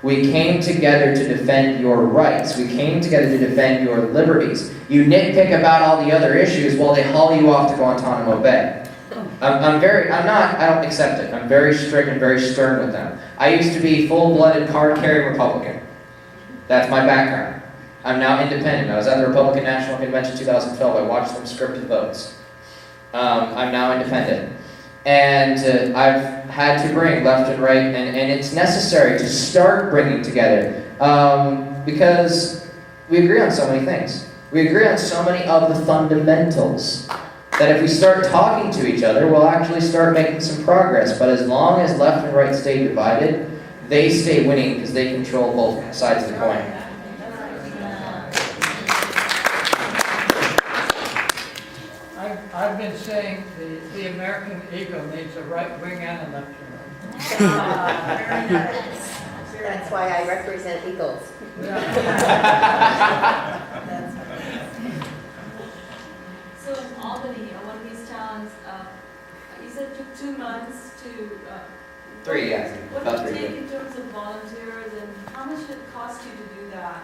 We came together to defend your rights. We came together to defend your liberties. You nitpick about all the other issues while they haul you off to Guantanamo Bay. I don't accept it. I'm very strict and very stern with them. I used to be full-blooded card-carrying Republican. That's my background. I'm now independent. I was at the Republican National Convention 2012. I watched them script the votes. I'm now independent. And I've had to bring left and right, and it's necessary to start bringing together because we agree on so many things. We agree on so many of the fundamentals that if we start talking to each other, we'll actually start making some progress. But as long as left and right stay divided, they stay winning because they control both sides of the coin. I've been saying the American eagle needs a right wing and a left wing. That's why I represent eagles. So in Albany, one of these towns, you said it took 2 months to... 3, yeah. What About did 3 it take years. in terms of volunteers, and how much did it cost you to do that?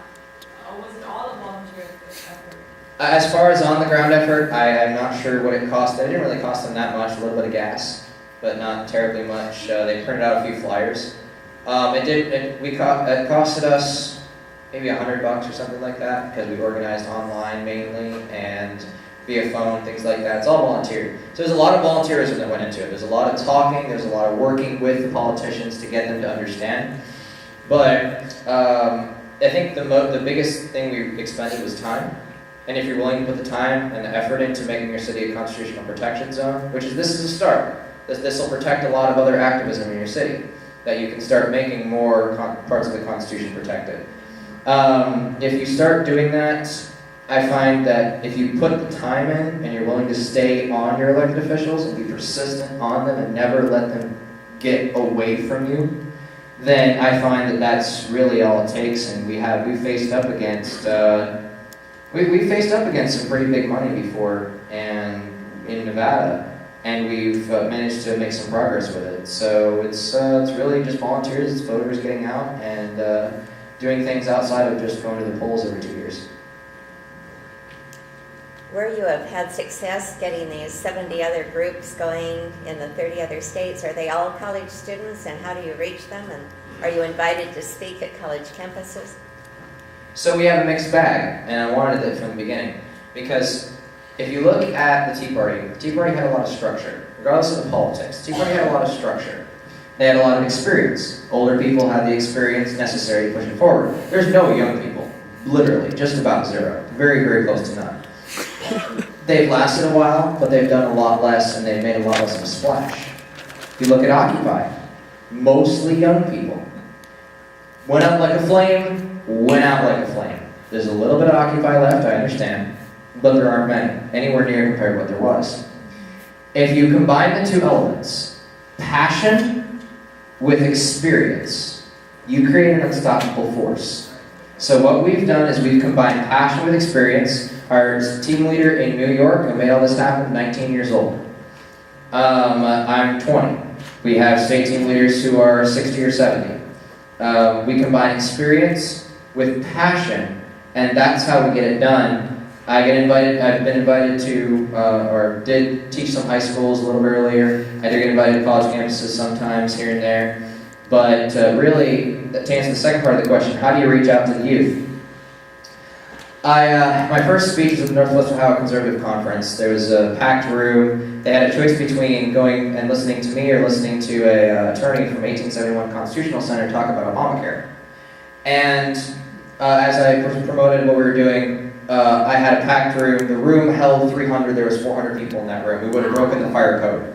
Or was it all a volunteer effort? As far as on-the-ground effort, I'm not sure what it cost. It didn't really cost them that much, a little bit of gas, but not terribly much. They printed out a few flyers. It costed us maybe $100 or something like that, because we organized online mainly, and via phone, things like that. It's all volunteer. So there's a lot of volunteerism that went into it. There's a lot of talking, there's a lot of working with the politicians to get them to understand. But I think the biggest thing we expended was time. And if you're willing to put the time and the effort into making your city a constitutional protection zone, this is a start. This will protect a lot of other activism in your city, that you can start making more parts of the Constitution protected. If you start doing that, I find that if you put the time in and you're willing to stay on your elected officials and be persistent on them and never let them get away from you, then I find that that's really all it takes. And we faced up against we faced up against some pretty big money before, and in Nevada, and we've managed to make some progress with it. So it's really just volunteers, it's voters getting out and doing things outside of just going to the polls every 2 years. Where you have had success getting these 70 other groups going in the 30 other states, are they all college students, and how do you reach them? And are you invited to speak at college campuses? So we have a mixed bag, and I wanted it from the beginning. Because if you look at the Tea Party had a lot of structure. Regardless of the politics, the Tea Party had a lot of structure. They had a lot of experience. Older people had the experience necessary to push it forward. There's no young people, literally, just about zero. Very, very close to none. They've lasted a while, but they've done a lot less, and they've made a lot less of a splash. If you look at Occupy, mostly young people. Went up like a flame, went out like a flame. There's a little bit of Occupy left, I understand, but there aren't many, anywhere near compared to what there was. If you combine the two elements, passion with experience, you create an unstoppable force. So what we've done is we've combined passion with experience. Our team leader in New York, who made all this happen, 19 years old. I'm 20. We have state team leaders who are 60 or 70. We combine experience with passion, and that's how we get it done. I've been invited to, or did teach some high schools a little bit earlier. I do get invited to college campuses sometimes here and there. But really, to answer the second part of the question, how do you reach out to the youth? My first speech was at the Northwest Ohio Conservative Conference. There was a packed room. They had a choice between going and listening to me or listening to an attorney from 1871 Constitutional Center talk about Obamacare. And as I promoted what we were doing, I had a packed room. The room held 300. There was 400 people in that room. We would have broken the fire code.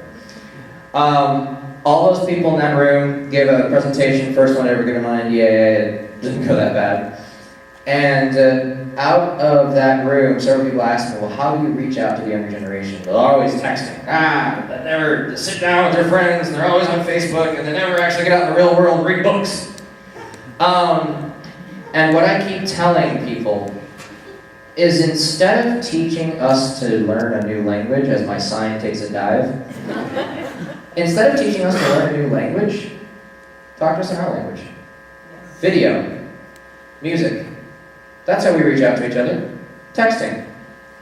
All those people in that room gave a presentation, first one ever given on NDAA. It didn't go that bad. And out of that room, several people asked me, well, how do you reach out to the younger generation? They're always texting. They never sit down with their friends, and they're always on Facebook, and they never actually get out in the real world and read books. And what I keep telling people is instead of teaching us to learn a new language as my sign takes a dive, instead of teaching us to learn a new language, talk to us in our language. Video, music. That's how we reach out to each other. Texting.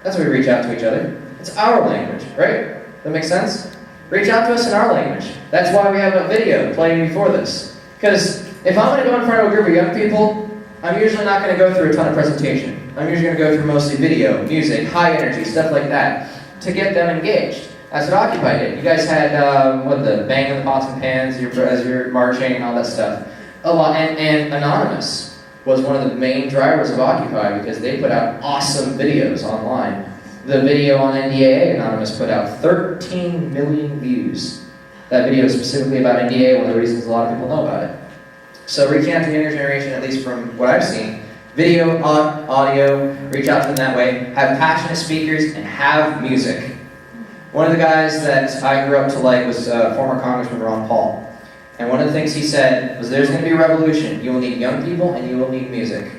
That's how we reach out to each other. It's our language, right? That makes sense? Reach out to us in our language. That's why we have a video playing before this. Because if I'm going to go in front of a group of young people, I'm usually not going to go through a ton of presentation. I'm usually going to go through mostly video, music, high energy, stuff like that, to get them engaged. That's what Occupy did. You guys had, the bang of the pots and pans as you're marching and all that stuff. A lot, and Anonymous was one of the main drivers of Occupy because they put out awesome videos online. The video on NDAA, Anonymous put out 13 million views. That video is specifically about NDAA, one of the reasons a lot of people know about it. So reaching out to the younger generation, at least from what I've seen, video, audio, reach out to them that way, have passionate speakers, and have music. One of the guys that I grew up to like was former Congressman Ron Paul. And one of the things he said was there's going to be a revolution. You will need young people and you will need music.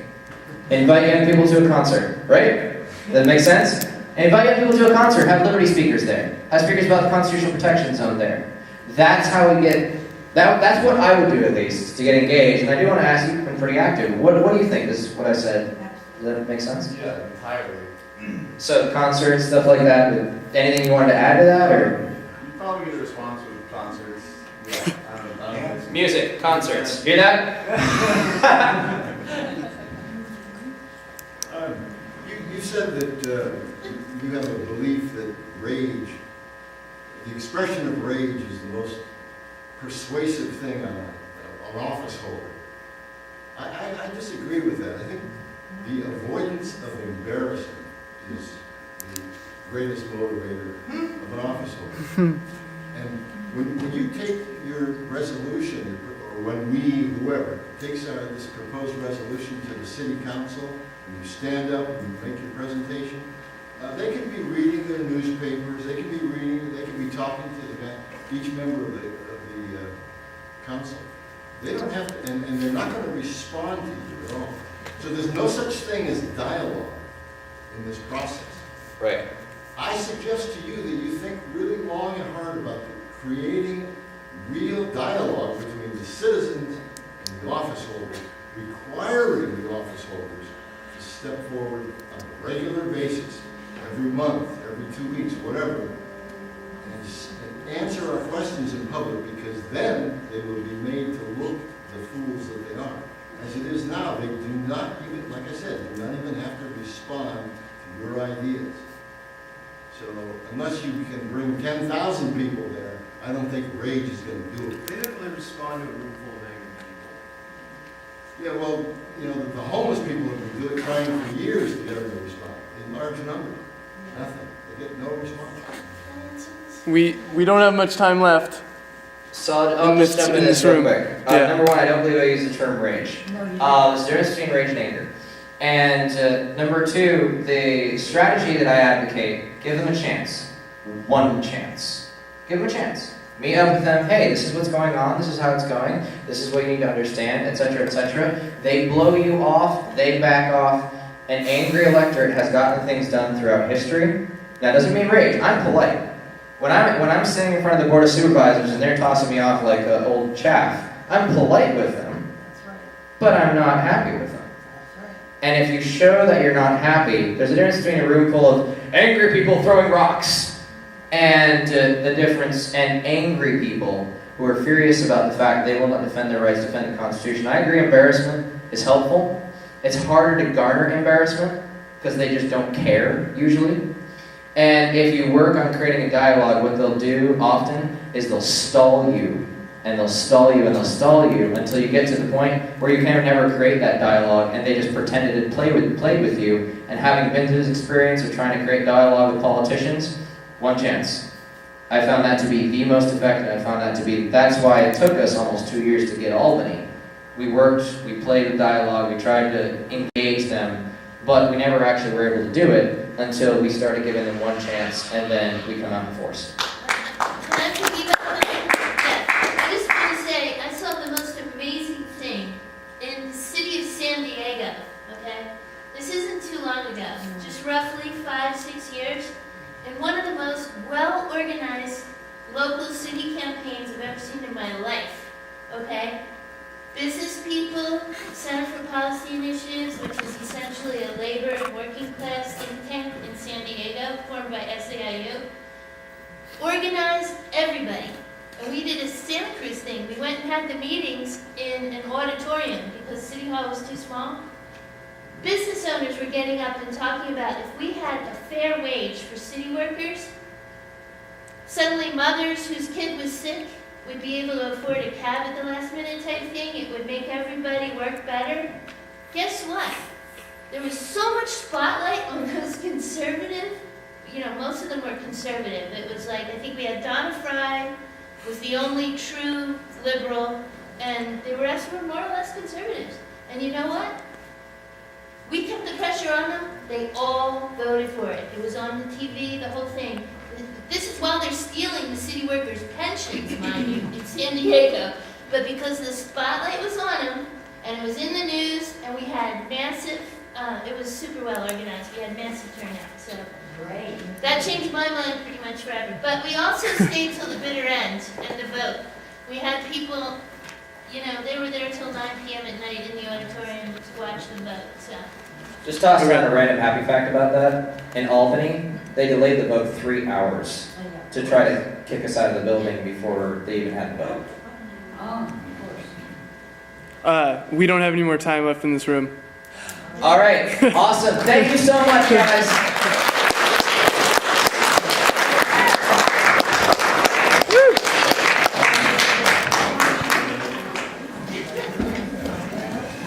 Invite young people to a concert, right? Does that make sense? And invite young people to a concert, have Liberty speakers there. Have speakers about the Constitutional Protection Zone there. That's how we get, that's what I would do at least, to get engaged. And I do want to ask you, you've been pretty active. What do you think? This is what I said. Does that make sense? Yeah, entirely. So concerts, stuff like that, anything you wanted to add to that? Or? You probably get a response with concerts. Yeah, I don't know. Music, concerts. Hear that? You said that you have a belief that rage, the expression of rage is the most persuasive thing on an office holder. I disagree with that. I think the avoidance of embarrassment is the greatest motivator of an office holder. And when you take your resolution, or when whoever, takes this proposed resolution to the city council, and you stand up and you make your presentation, they can be reading their newspapers, they can be talking to each member of the council. They don't have to, and they're not going to respond to you at all. So there's no such thing as dialogue in this process. Right. I suggest to you that you think really long and hard about creating real dialogue between the citizens and the office holders, requiring the office holders to step forward on a regular basis, every month, every 2 weeks, whatever, and answer our questions in public, because then they will be made to look the fools that they are. As it is now, they do not even, like I said, do not even have to respond to your ideas. So unless you can bring 10,000 people there, I don't think rage is going to do it. They didn't really respond to a room full of angry people. Yeah, well, you know, the homeless people have been trying for years to get them to respond in large numbers. Nothing. They get no response. We don't have much time left. So I'll just step in this real quick. Yeah. Number one, I don't believe I use the term rage. No, you don't. There's a difference between rage and anger. And number two, the strategy that I advocate, give them a chance. One chance. Give them a chance. Meet up with them. Hey, this is what's going on. This is how it's going. This is what you need to understand, etc., etc. They blow you off. They back off. An angry electorate has gotten things done throughout history. That doesn't mean rage. I'm polite. When I'm sitting in front of the board of supervisors and they're tossing me off like old chaff, I'm polite with them. That's right. But I'm not happy with them. That's right. And if you show that you're not happy, there's a difference between a room full of angry people throwing rocks and the difference and angry people who are furious about the fact they will not defend their rights, defend the Constitution. I agree embarrassment is helpful. It's harder to garner embarrassment because they just don't care, usually. And if you work on creating a dialogue, what they'll do often is they'll stall you. And they'll stall you and they'll stall you until you get to the point where you can never create that dialogue, and they just pretended to played with you. And having been through this experience of trying to create dialogue with politicians, one chance. I found that to be the most effective. That's why it took us almost 2 years to get Albany. We worked, we played the dialogue, we tried to engage them, but we never actually were able to do it until we started giving them one chance, and then we come out in force. I saw the most amazing thing in the city of San Diego, okay? This isn't too long ago, just roughly 5-6 years, and one of the most well-organized local city campaigns I've ever seen in my life, okay? Business people, Center for Policy Initiatives, which is essentially a labor and working class think tank in San Diego, formed by SAIU, organized everybody. And we did a Santa Cruz thing. We went and had the meetings in an auditorium because City Hall was too small. Business owners were getting up and talking about if we had a fair wage for city workers, suddenly mothers whose kid was sick would be able to afford a cab at the last minute type thing. It would make everybody work better. Guess what? There was so much spotlight on those conservative, most of them were conservative. It was like, I think we had Donna Fry, was the only true liberal, and the rest were more or less conservatives. And you know what? We kept the pressure on them. They all voted for it. It was on the TV, the whole thing. This is while they're stealing the city workers' pensions, mind you, in San Diego. But because the spotlight was on them, and it was in the news, and we had massive, it was super well organized. We had massive turnout, so. Great. That changed my mind pretty much forever. But we also stayed till the bitter end and the vote. We had people, they were there till 9 p.m. at night in the auditorium to watch the vote. So. Just tossing around a random happy fact about that. In Albany, they delayed the vote 3 hours to try to kick us out of the building before they even had the vote. Oh, of course. We don't have any more time left in this room. All right, awesome. Thank you so much, guys.